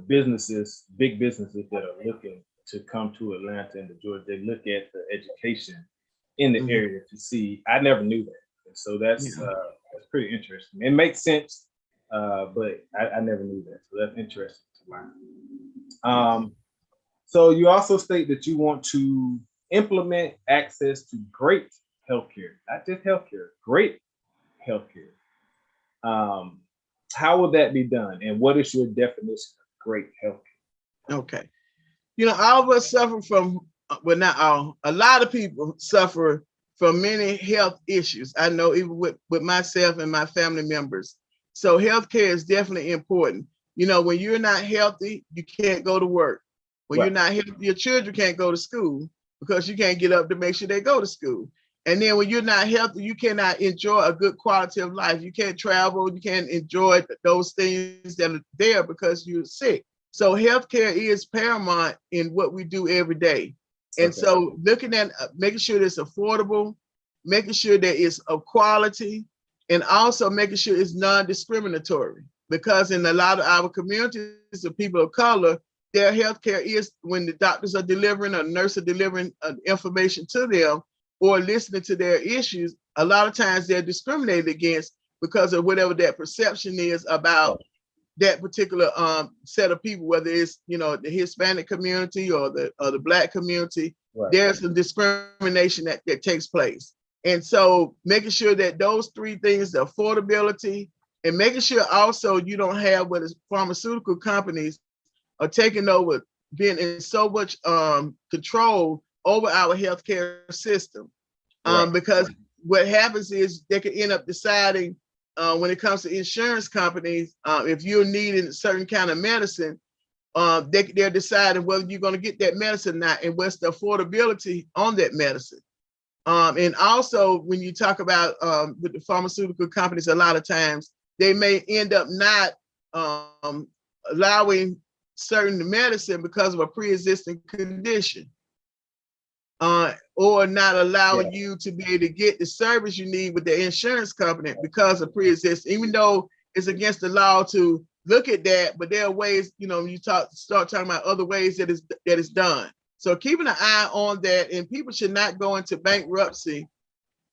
businesses, big businesses that are looking to come to Atlanta and to Georgia, they look at the education in the area to see. I never knew that. And so that's pretty interesting. It makes sense, but I never knew that. So that's interesting to learn. So you also state that you want to implement access to great healthcare, not just healthcare, great healthcare. How will that be done? And what is your definition of great healthcare? Okay. You know, all of us suffer from, well, not all, a lot of people suffer from many health issues. I know even with myself and my family members. So healthcare is definitely important. You know, when you're not healthy, you can't go to work. When you're not healthy, your children can't go to school because you can't get up to make sure they go to school. And then when you're not healthy, you cannot enjoy a good quality of life. You can't travel, you can't enjoy those things that are there because you're sick. So healthcare is paramount in what we do every day. And so looking at making sure that it's affordable, making sure that it's of quality, and also making sure it's non-discriminatory. Because in a lot of our communities of people of color, their healthcare is when the doctors are delivering or nurses are delivering information to them or listening to their issues, a lot of times they're discriminated against because of whatever that perception is about that particular set of people, whether it's, you know, the Hispanic community or the Black community. There's some discrimination that takes place. And so making sure that those three things, the affordability, and making sure also you don't have what is pharmaceutical companies are taking over, being in so much control over our healthcare system. Because what happens is they can end up deciding when it comes to insurance companies, if you're needing a certain kind of medicine, they're deciding whether you're going to get that medicine or not, and what's the affordability on that medicine. And also when you talk about with the pharmaceutical companies, a lot of times they may end up not allowing certain medicine because of a pre-existing condition. or not allowing Yeah. you to be able to get the service you need with the insurance company because of pre-existing, even though it's against the law to look at that, but there are ways, you know, you start talking about other ways that is done. So keeping an eye on that, and people should not go into bankruptcy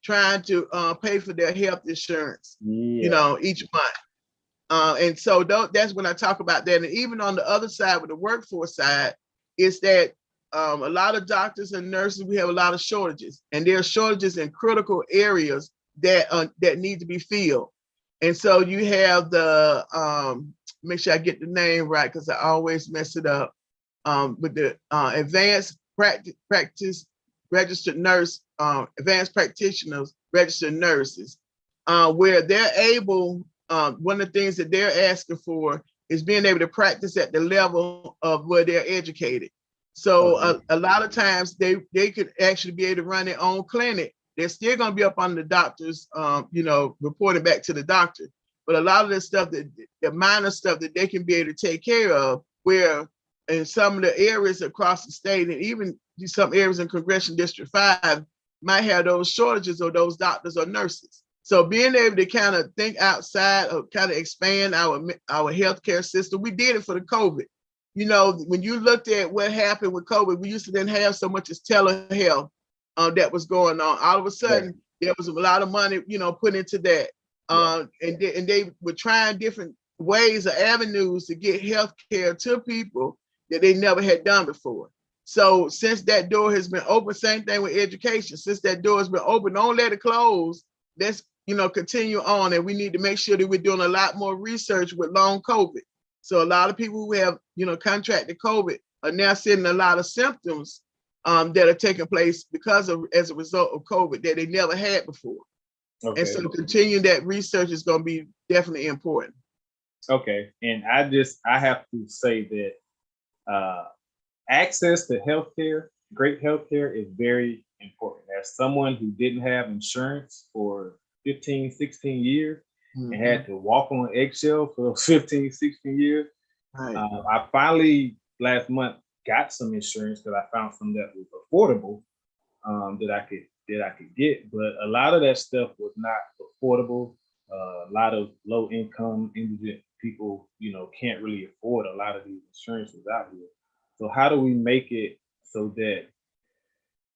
trying to pay for their health insurance, you know, each month. And so that's when I talk about that. And even on the other side, with the workforce side, is that a lot of doctors and nurses, we have a lot of shortages, and there are shortages in critical areas that need to be filled. And so you have the make sure I get the name right because I always mess it up. With the advanced practice registered nurse, advanced practitioners, registered nurses, where they're able. One of the things that they're asking for is being able to practice at the level of where they're educated. So a lot of times they could actually be able to run their own clinic. They're still going to be up on the doctors, you know, reporting back to the doctor. But a lot of the stuff the minor stuff that they can be able to take care of, where in some of the areas across the state, and even some areas in Congressional District 5 might have those shortages of those doctors or nurses. So being able to kind of think outside of kind of expand our healthcare system, we did it for the COVID. You know, when you looked at what happened with COVID, we used to then have so much as telehealth that was going on. All of a sudden, there was a lot of money, you know, put into that. And they were trying different ways or avenues to get healthcare to people that they never had done before. So since that door has been open, same thing with education. Since that door has been open, don't let it close. Let's, you know, continue on. And we need to make sure that we're doing a lot more research with long COVID. So a lot of people who have, you know, contracted COVID are now seeing a lot of symptoms that are taking place as a result of COVID that they never had before. Okay. And so continuing that research is going to be definitely important. Okay. And I have to say that access to healthcare, great healthcare, is very important. As someone who didn't have insurance for 15, 16 years and had to walk on eggshell for 15, 16 years, I finally last month got some insurance because I found some that was affordable that I could get. But a lot of that stuff was not affordable. A lot of low income indigent people, you know, can't really afford a lot of these insurances out here. So how do we make it so that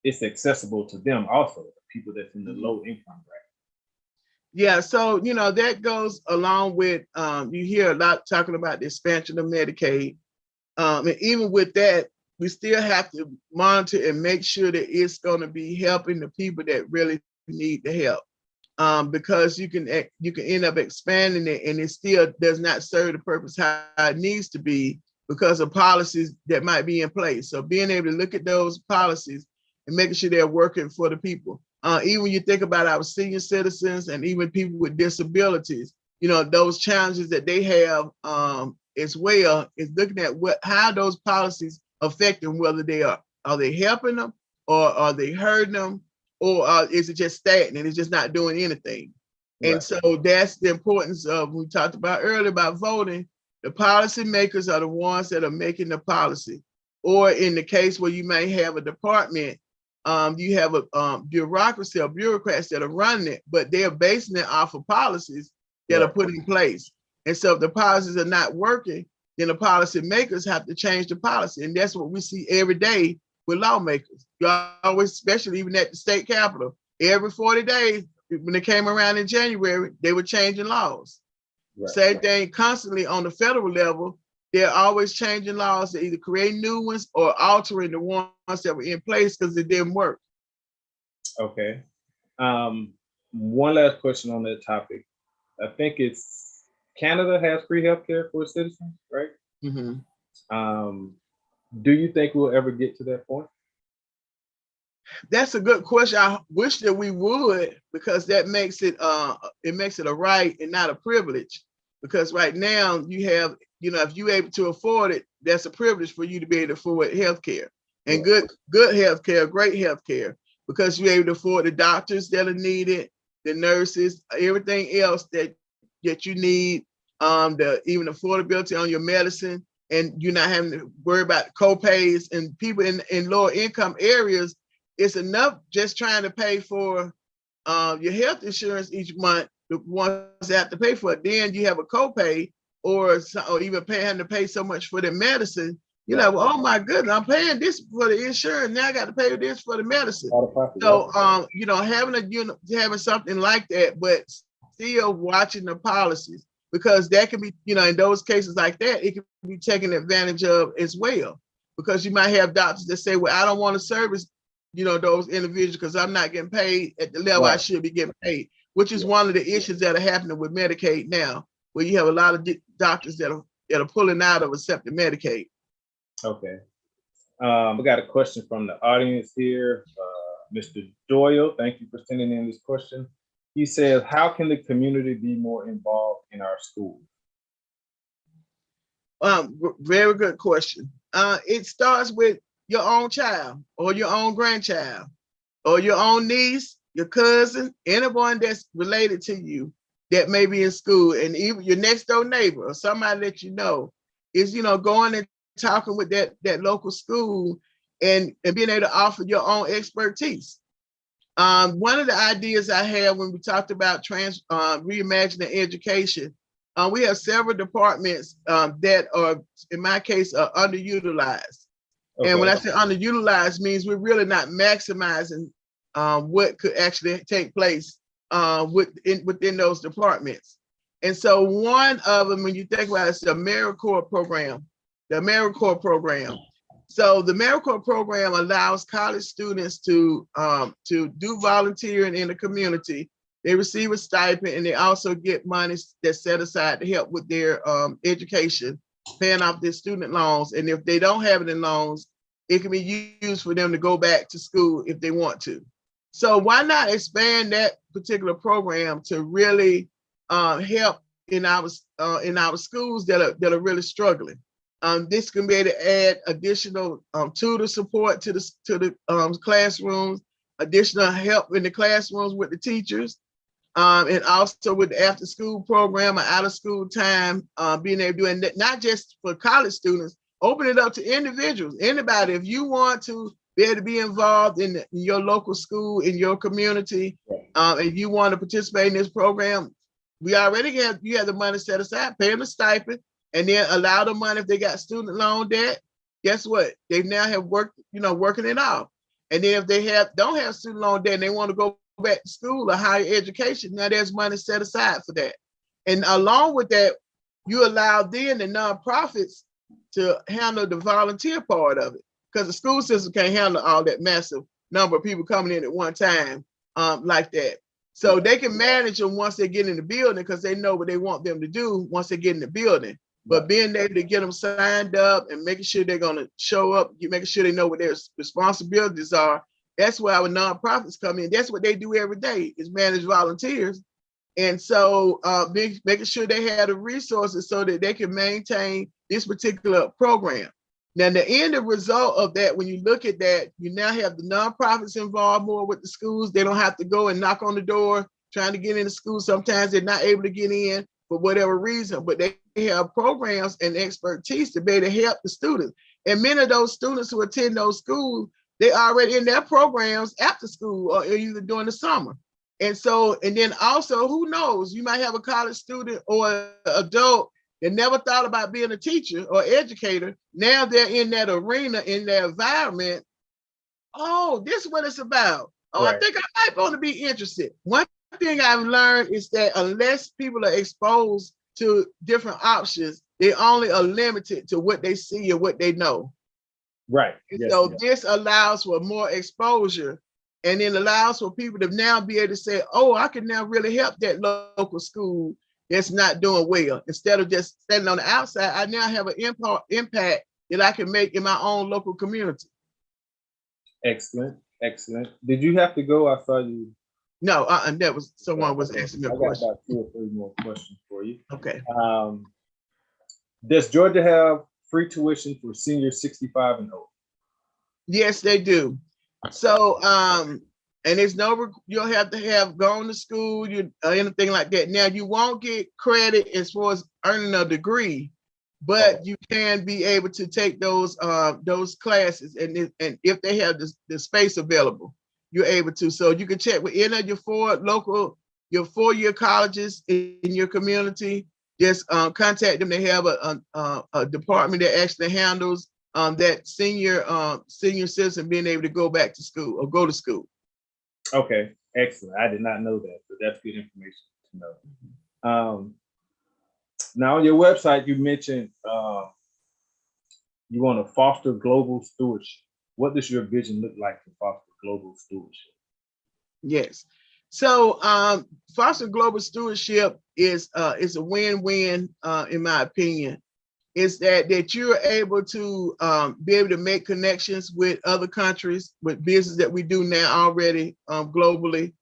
it's accessible to them also, the people that's in the low income bracket? Yeah, so, you know, that goes along with, you hear a lot talking about the expansion of Medicaid. And even with that, we still have to monitor and make sure that it's going to be helping the people that really need the help. Because you can end up expanding it and it still does not serve the purpose how it needs to be because of policies that might be in place. So being able to look at those policies and making sure they're working for the people. Even when you think about our senior citizens and even people with disabilities, you know, those challenges that they have as well is looking at how those policies affect them, whether are they helping them or are they hurting them, or is it just stagnant? It's just not doing anything. Right. And so that's the importance of, we talked about earlier about voting. The policymakers are the ones that are making the policy. Or in the case where you may have a department, you have a bureaucracy or bureaucrats that are running it, but they're basing it off of policies that are put in place. And so if the policies are not working, then the policymakers have to change the policy. And that's what we see every day with lawmakers. You always, especially even at the state capitol, every 40 days, when it came around in January, they were changing laws. Right. Same thing constantly on the federal level. They're always changing laws to either create new ones or altering the ones that were in place because it didn't work. Okay. One last question on that topic. I think it's Canada has free healthcare for its citizens, right? Mm-hmm. Do you think we'll ever get to that point? That's a good question. I wish that we would, because that makes it a right and not a privilege. Because right now you have, you know, if you're able to afford it, that's a privilege for you to be able to afford healthcare and good healthcare, great healthcare, because you're able to afford the doctors that are needed, the nurses, everything else that you need, even affordability on your medicine, and you're not having to worry about co-pays. And people in lower income areas, it's enough just trying to pay for your health insurance each month. The ones that have to pay for it, then you have a copay or even having to pay so much for the medicine. You're like, well, oh my goodness, I'm paying this for the insurance. Now I got to pay this for the medicine. So, having something like that, but still watching the policies, because that can be, in those cases like that, it can be taken advantage of as well. Because you might have doctors that say, well, I don't want to service, those individuals because I'm not getting paid at the level I should be getting paid, which is one of the issues that are happening with Medicaid now, where you have a lot of doctors that are pulling out of accepting Medicaid. Okay. We got a question from the audience here. Mr. Doyle, thank you for sending in this question. He says, how can the community be more involved in our schools? Very good question. It starts with your own child or your own grandchild or your own niece, your cousin, anyone that's related to you that may be in school, and even your next door neighbor or somebody that is, going and talking with that local school and being able to offer your own expertise. One of the ideas I had when we talked about reimagining education, we have several departments that are, in my case, are underutilized. Okay. And when I say underutilized, means we're really not maximizing what could actually take place within those departments. And so one of them, when you think about it, is the AmeriCorps program. The AmeriCorps program. So the AmeriCorps program allows college students to do volunteering in the community. They receive a stipend, and they also get money that's set aside to help with their education, paying off their student loans. And if they don't have any loans, it can be used for them to go back to school if they want to. So why not expand that particular program to really help in our schools that are really struggling? This can be able to add additional tutor support to the classrooms, additional help in the classrooms with the teachers, and also with the after school program or out of school time, being able to do it not just for college students, open it up to individuals, anybody. If you want to be able to be involved in your local school, in your community, and you want to participate in this program, you have the money set aside, pay them a stipend, and then allow the money if they got student loan debt. Guess what? They now have working it off. And then if they don't have student loan debt and they want to go back to school or higher education, now there's money set aside for that. And along with that, you allow then the nonprofits to handle the volunteer part of it, because the school system can't handle all that massive number of people coming in at one time like that. So they can manage them once they get in the building, because they know what they want them to do once they get in the building. But being able to get them signed up and making sure they're going to show up, making sure they know what their responsibilities are, that's where our nonprofits come in. That's what they do every day, is manage volunteers. And so making sure they have the resources so that they can maintain this particular program. Now, the end result of that, when you look at that, you now have the nonprofits involved more with the schools. They don't have to go and knock on the door trying to get into school. Sometimes they're not able to get in for whatever reason, but they have programs and expertise to be able to help the students. And many of those students who attend those schools, they're already in their programs after school or either during the summer. And so, and then also, who knows, you might have a college student or an adult that never thought about being a teacher or educator. Now they're in that arena, in their environment. Oh, this is what it's about. Oh, right. I think I might want to be interested. One thing I've learned is that unless people are exposed to different options, they only are limited to what they see and what they know. Right. Yes, so this allows for more exposure, and then allows for people to now be able to say, oh, I can now really help that local school that's not doing well. Instead of just standing on the outside, I now have an impact that I can make in my own local community. Excellent. Excellent. Did you have to go? I saw you. No, that was someone was asking me a question. I got about 2 or 3 more questions for you. Okay. Does Georgia have free tuition for seniors 65 and older? Yes, they do. So, and there's no, you don't have to have gone to school, or anything like that. Now, you won't get credit as far as earning a degree, but you can be able to take those classes, and if they have the space available, you're able to. So you can check with any of your 4-year colleges in your community. Just contact them. They have a department that actually handles that senior citizen being able to go back to school or go to school. Okay, excellent. I did not know that, but that's good information to know. Now on your website, you mentioned you want to foster global stewardship. What does your vision look like to foster global stewardship? Yes. So foster global stewardship is a win-win in my opinion. Is that you're able to be able to make connections with other countries, with business that we do now already globally,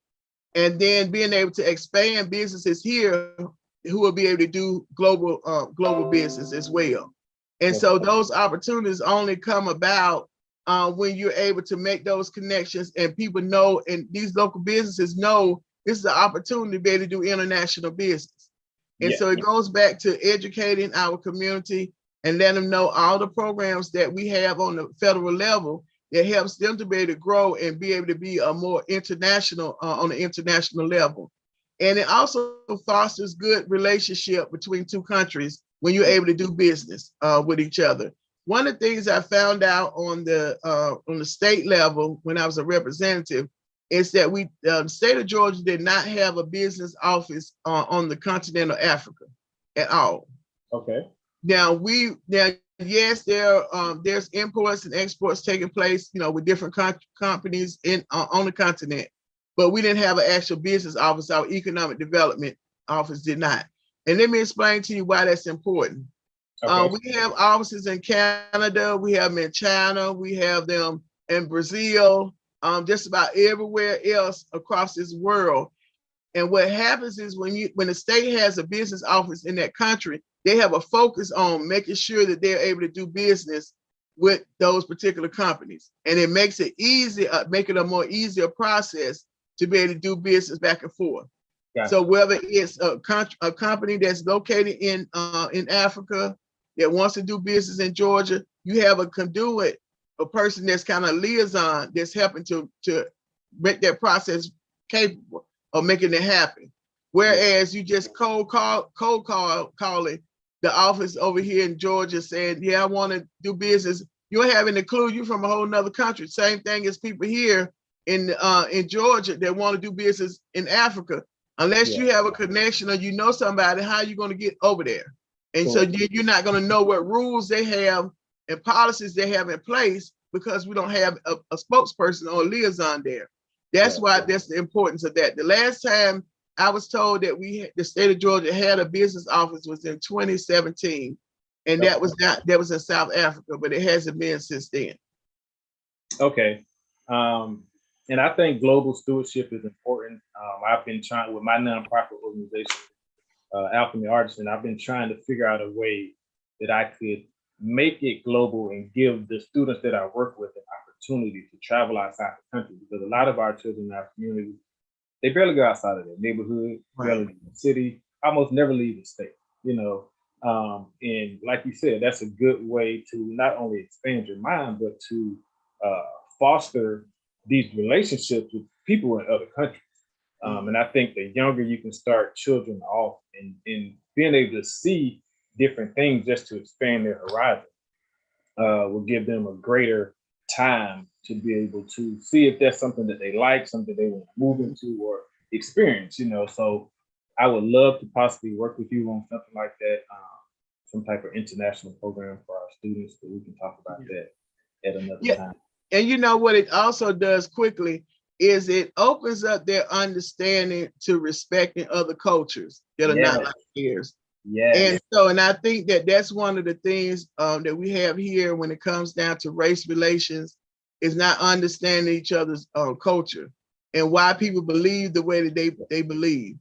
and then being able to expand businesses here who will be able to do global business as well. And so those opportunities only come about when you're able to make those connections, and people know, and these local businesses know this is an opportunity to be able to do international business. And so it goes back to educating our community and letting them know all the programs that we have on the federal level that helps them to be able to grow and be able to be a more international on the international level. And it also fosters good relationship between two countries when you're able to do business with each other. One of the things I found out on the state level when I was a representative is that the state of Georgia did not have a business office on the continent of Africa at all. Okay. Now yes, there's imports and exports taking place, with different companies on the continent, but we didn't have an actual business office. Our economic development office did not. And let me explain to you why that's important. Okay. We have offices in Canada, we have them in China, we have them in Brazil, just about everywhere else across this world. And what happens is when the state has a business office in that country, they have a focus on making sure that they're able to do business with those particular companies. And it makes it easy, make it a more easier process to be able to do business back and forth. Gotcha. So whether it's a company that's located in Africa that wants to do business in Georgia, you have a conduit, a person that's kind of liaison that's helping to make that process capable of making it happen. Whereas you just cold calling the office over here in Georgia saying, yeah, I want to do business. You're having to clue you from a whole nother country. Same thing as people here in Georgia that want to do business in Africa. Unless you have a connection or you know somebody, how are you going to get over there? And so you're not going to know what rules they have and policies they have in place because we don't have a spokesperson or a liaison there. That's why that's the importance of that. The last time I was told that the state of Georgia had a business office was in 2017. And that was in South Africa, but it hasn't been since then. Okay. And I think global stewardship is important. I've been trying with my nonprofit organization, Alchemy Artisan, I've been trying to figure out a way that I could make it global and give the students that I work with an opportunity to travel outside the country, because a lot of our children in our community, they barely go outside of their neighborhood, barely leave the city, almost never leave the state, and like you said, that's a good way to not only expand your mind, but to foster these relationships with people in other countries. And I think the younger you can start children off and being able to see different things just to expand their horizon will give them a greater time to be able to see if that's something that they like, something they want to move into or experience, So I would love to possibly work with you on something like that, some type of international program for our students, so we can talk about that at another time. And you know what it also does quickly is it opens up their understanding to respecting other cultures that are not like theirs. And I think that that's one of the things that we have here when it comes down to race relations, is not understanding each other's culture and why people believe the way that they believe.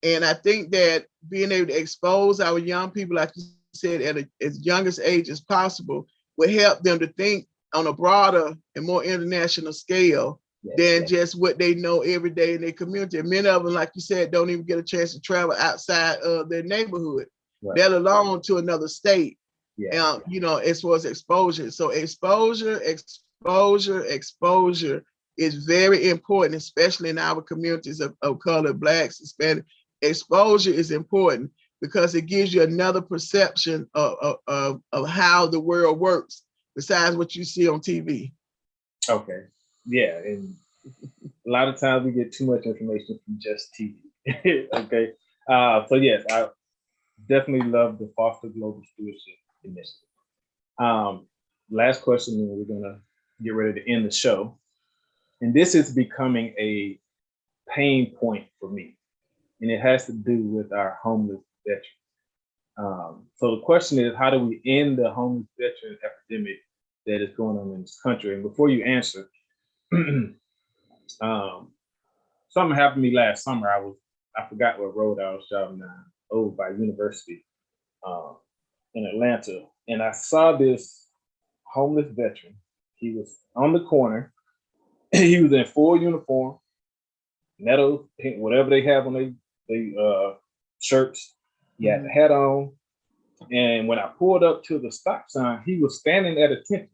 And I think that being able to expose our young people, like you said, at as young as age as possible, will help them to think on a broader and more international scale than just what they know every day in their community. And many of them, like you said, don't even get a chance to travel outside of their neighborhood, let alone to another state. Yeah. you know, as far as exposure. So exposure is very important, especially in our communities of color, Blacks, Hispanic. Exposure is important because it gives you another perception of how the world works besides what you see on TV. Okay. Yeah. And a lot of times we get too much information from just TV. Okay. So yes, I definitely love the Foster Global Stewardship Initiative. Last question, and we're gonna get ready to end the show. And this is becoming a pain point for me, and it has to do with our homeless veterans. So the question is, how do we end the homeless veteran epidemic that is going on in this country? And before you answer, something happened to me last summer. I forgot what road I was driving down over by University in Atlanta, and I saw this homeless veteran. He was on the corner. He was in full uniform, metal, whatever they have on they shirts. He had the hat on, and when I pulled up to the stop sign, he was standing at attention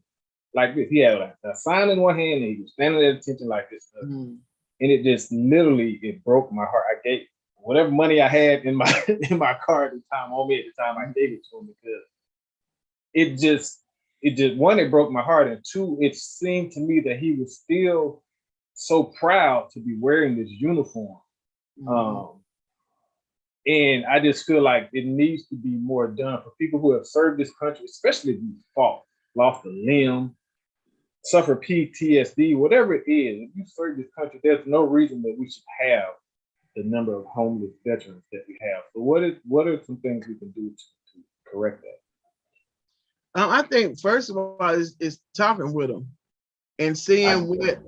like this. He had a sign in one hand, and he was standing at attention like this. And it just literally, it broke my heart. I gave whatever money I had in my in my car at the time, on me at the time, I gave it to him because it just one, it broke my heart, and two, it seemed to me that he was still so proud to be wearing this uniform. And I just feel like it needs to be more done for people who have served this country, especially if you fought, lost a limb, suffer PTSD, whatever it is. If you serve this country, there's no reason that we should have the number of homeless veterans that we have. So what are some things we can do to correct that? I think first of all is talking with them and seeing what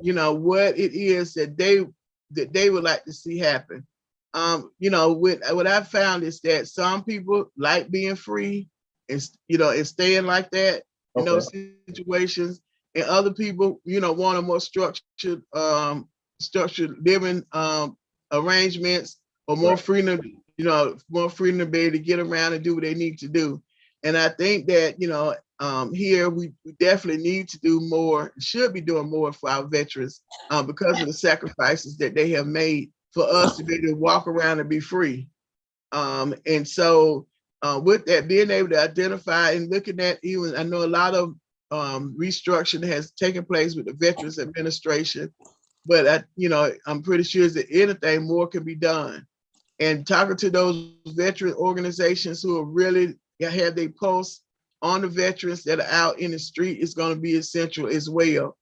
it is that they would like to see happen. What I've found is that some people like being free and and staying like that in those situations, and other people want a more structured living arrangements, or more freedom, more freedom to be able to get around and do what they need to do. And I think that here we definitely need to do more, should be doing more for our veterans because of the sacrifices that they have made for us to be able to walk around and be free. And so with that, being able to identify and looking at, even I know a lot of restructuring has taken place with the Veterans Administration, but I'm pretty sure that anything more can be done. And talking to those veteran organizations who are really have their pulse on the veterans that are out in the street is going to be essential as well.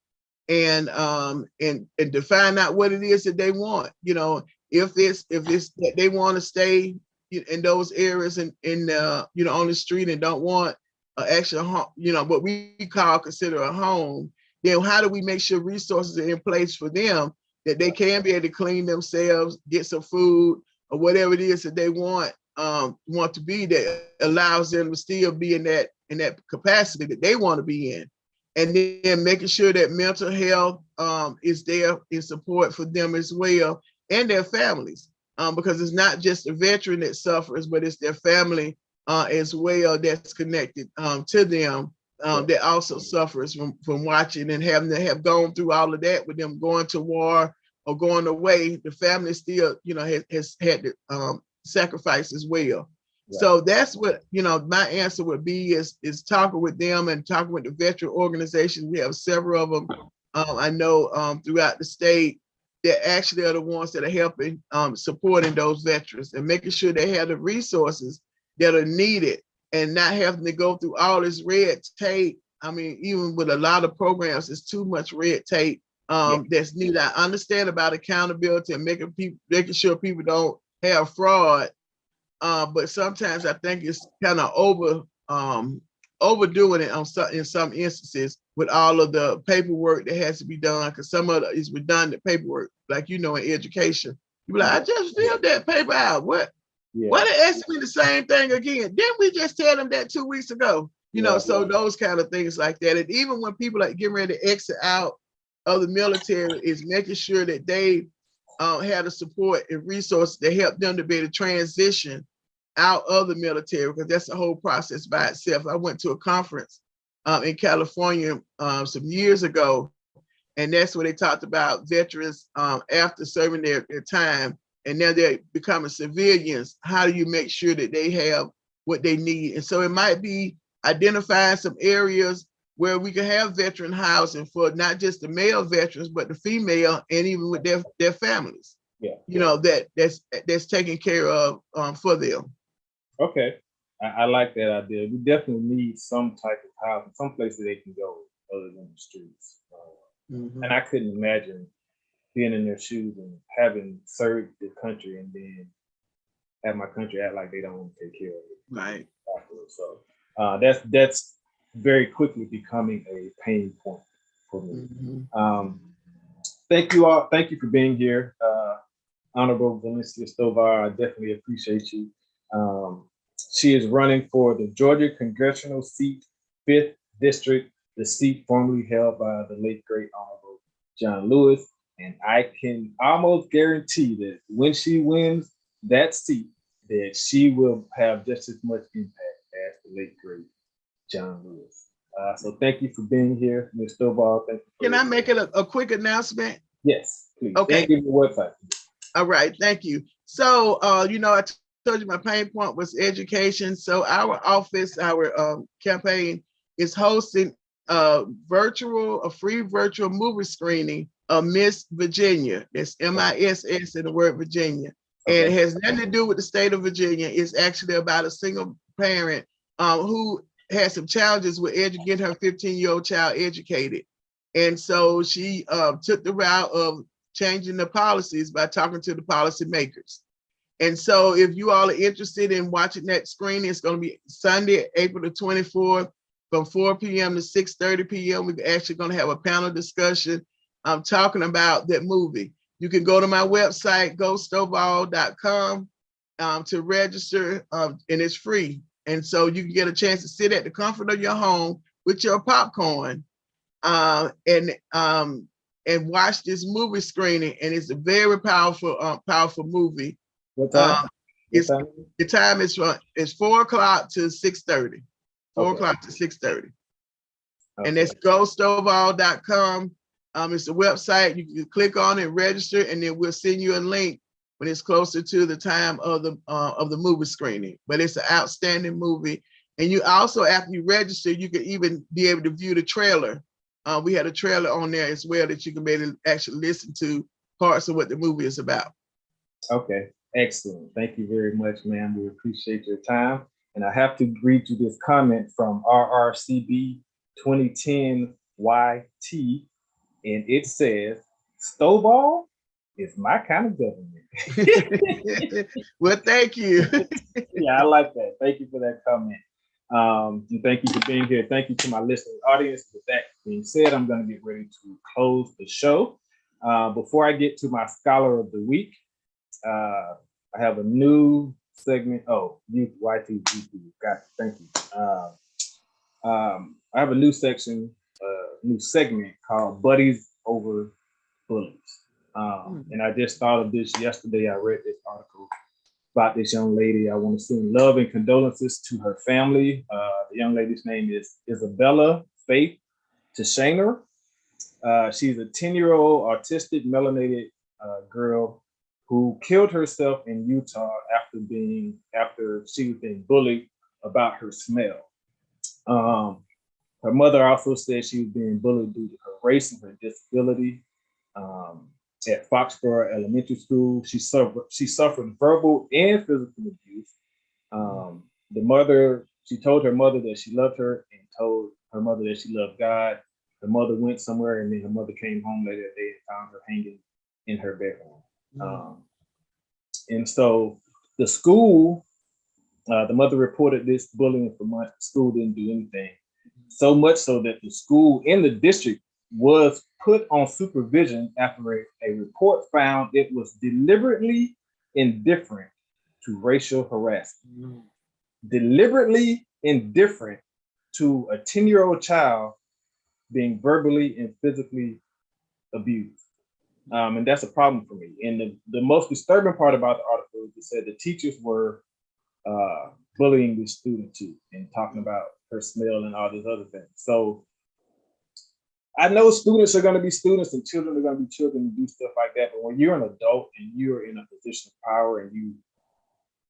And to find out what it is that they want. If it's that they want to stay in those areas and on the street and don't want actual home, what we consider a home, then how do we make sure resources are in place for them that they can be able to clean themselves, get some food, or whatever it is that they want to be, that allows them to still be in that capacity that they want to be in. And then making sure that mental health is there in support for them as well, and their families, because it's not just the veteran that suffers, but it's their family as well that's connected to them that also suffers from watching and having to have gone through all of that with them going to war or going away. The family still, has had to sacrifice as well. Right. So that's what, my answer would be is talking with them and talking with the veteran organizations. We have several of them, I know, throughout the state that actually are the ones that are helping supporting those veterans and making sure they have the resources that are needed and not having to go through all this red tape. I mean, even with a lot of programs, it's too much red tape that's needed. I understand about accountability and making sure people don't have fraud. But sometimes I think it's kind of overdoing it in some instances with all of the paperwork that has to be done, because some of it is redundant paperwork, like in education. You be like, I just filled that paper out. What? Yeah. Why they asking me the same thing again? Didn't we just tell them that 2 weeks ago? So those kind of things like that. And even when people are getting ready to exit out of the military, is making sure that they have the support and resources to help them to be able to transition out of the military, because that's a whole process by itself. I went to a conference in California some years ago, and that's where they talked about veterans after serving their time, and now they're becoming civilians. How do you make sure that they have what they need? And so it might be identifying some areas where we can have veteran housing for not just the male veterans, but the female, and even with their families. Yeah. You know, that's taken care of for them. Okay. I like that idea. We definitely need some type of housing, some place that they can go other than the streets. And I couldn't imagine being in their shoes and having served the country and then have my country act like they don't want to take care of it. Right. Afterwards. So that's very quickly becoming a pain point for me. Thank you all. Thank you for being here. Honorable Valencia Stovall, I definitely appreciate you. She is running for the Georgia Congressional seat, 5th District, the seat formerly held by the late, great Honorable John Lewis. And I can almost guarantee that when she wins that seat, that she will have just as much impact as the late, great John Lewis. So thank you for being here, Ms. Stovall. Thank you. Can I make it a quick announcement? Yes, please. Okay. And give me your website. All right, thank you. So, you know, I told you my pain point was education. So our office, our campaign is hosting a free virtual movie screening of Miss Virginia. That's MISS in the word Virginia. Okay. And it has nothing to do with the state of Virginia. It's actually about a single parent who had some challenges with getting her 15-year-old child educated. And so she took the route of changing the policies by talking to the policymakers. And so if you all are interested in watching that screening, it's going to be Sunday, April the 24th from 4 p.m. to 6:30 p.m. We're actually going to have a panel discussion talking about that movie. You can go to my website, gostovall.com to register, and it's free. And so you can get a chance to sit at the comfort of your home with your popcorn and watch this movie screening. And it's a very powerful movie. What time? The time is 4 o'clock to 6:30. 4 o'clock to 6:30. Okay. And it's gostovall.com. It's a website. You can click on it, register, and then we'll send you a link when it's closer to the time of the movie screening. But it's an outstanding movie. And you also, after you register, you can even be able to view the trailer. We had a trailer on there as well that you can be able to actually listen to parts of what the movie is about. Okay. Excellent. Thank you very much, ma'am. We appreciate your time. And I have to read you this comment from RRCB 2010 YT, and it says, Stovall is my kind of government. Well, thank you. Yeah, I like that. Thank you for that comment. And thank you for being here. Thank you to my listening audience. With that being said, I'm going to get ready to close the show. Before I get to my Scholar of the Week, I have a new segment. Oh, YT. Got it. Thank you. I have a new new segment called Buddies Over Bullies. And I just thought of this yesterday. I read this article about this young lady. I want to send love and condolences to her family. The young lady's name is Isabella Faith Tishner. She's a 10-year-old autistic melanated girl who killed herself in Utah after she was being bullied about her smell. Her mother also said she was being bullied due to her race and her disability. At Foxborough Elementary School, she suffered verbal and physical abuse. She told her mother that she loved her and told her mother that she loved God. Her mother went somewhere, and then her mother came home later that day and found her hanging in her bedroom. And so the school, the mother reported this bullying for months. The school didn't do anything. So much so that the school in the district was put on supervision after a report found it was deliberately indifferent to racial harassment. Deliberately indifferent to a 10-year-old child being verbally and physically abused. And that's a problem for me. And the most disturbing part about the article is it said the teachers were bullying this student too, and talking about her smell and all these other things. So I know students are going to be students and children are going to be children and do stuff like that. But when you're an adult and you're in a position of power and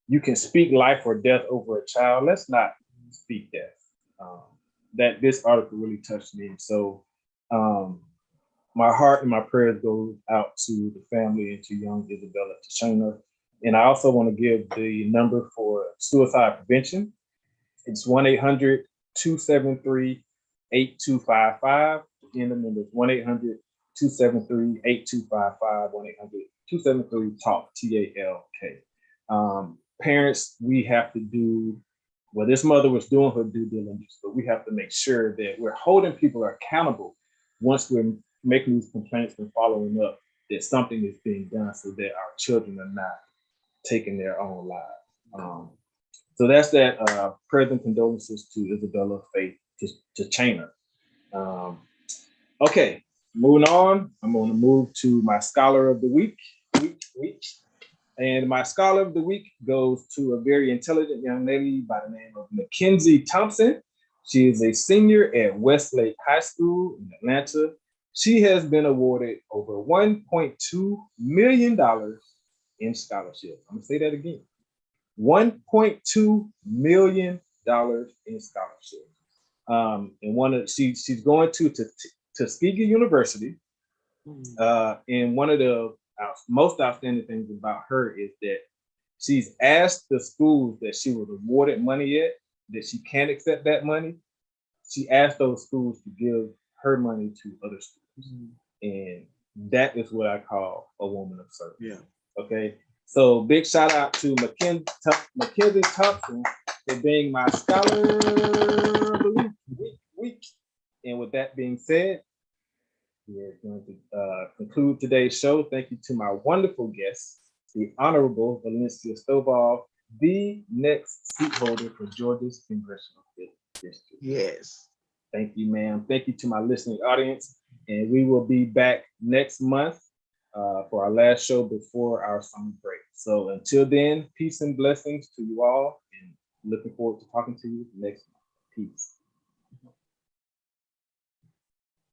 you can speak life or death over a child, let's not speak death. That this article really touched me. So my heart and my prayers go out to the family and to young Isabella Tashana. And I also want to give the number for suicide prevention. It's 1-800-273-8255. Again, the number is 1-800-273-8255, 1-800-273-TALK, TALK. Parents, we have to do, well, this mother was doing her due diligence, but we have to make sure that we're holding people accountable once we're making these complaints and following up, that something is being done so that our children are not taking their own lives. So that's that. Prayers and condolences to Isabella Faith to China. Okay, moving on. I'm going to move to my scholar of the week. And my scholar of the week goes to a very intelligent young lady by the name of Mackenzie Thompson. She is a senior at Westlake High School in Atlanta. She has been awarded over $1.2 million in scholarship. I'm gonna say that again. $1.2 million in scholarship. And she's going to Tuskegee University. And one of the most outstanding things about her is that she's asked the schools that she was awarded money at, that she can't accept that money. She asked those schools to give her money to other schools. And that is what I call a woman of service. Yeah. Okay. So big shout out to Mackenzie Thompson for being my scholar of the week. And with that being said, we're going to conclude today's show. Thank you to my wonderful guest, the Honorable Valencia Stovall, the next seat holder for Georgia's Congressional District. Yes. Thank you, ma'am. Thank you to my listening audience. And we will be back next month for our last show before our summer break. So until then, peace and blessings to you all, and looking forward to talking to you next month. Peace.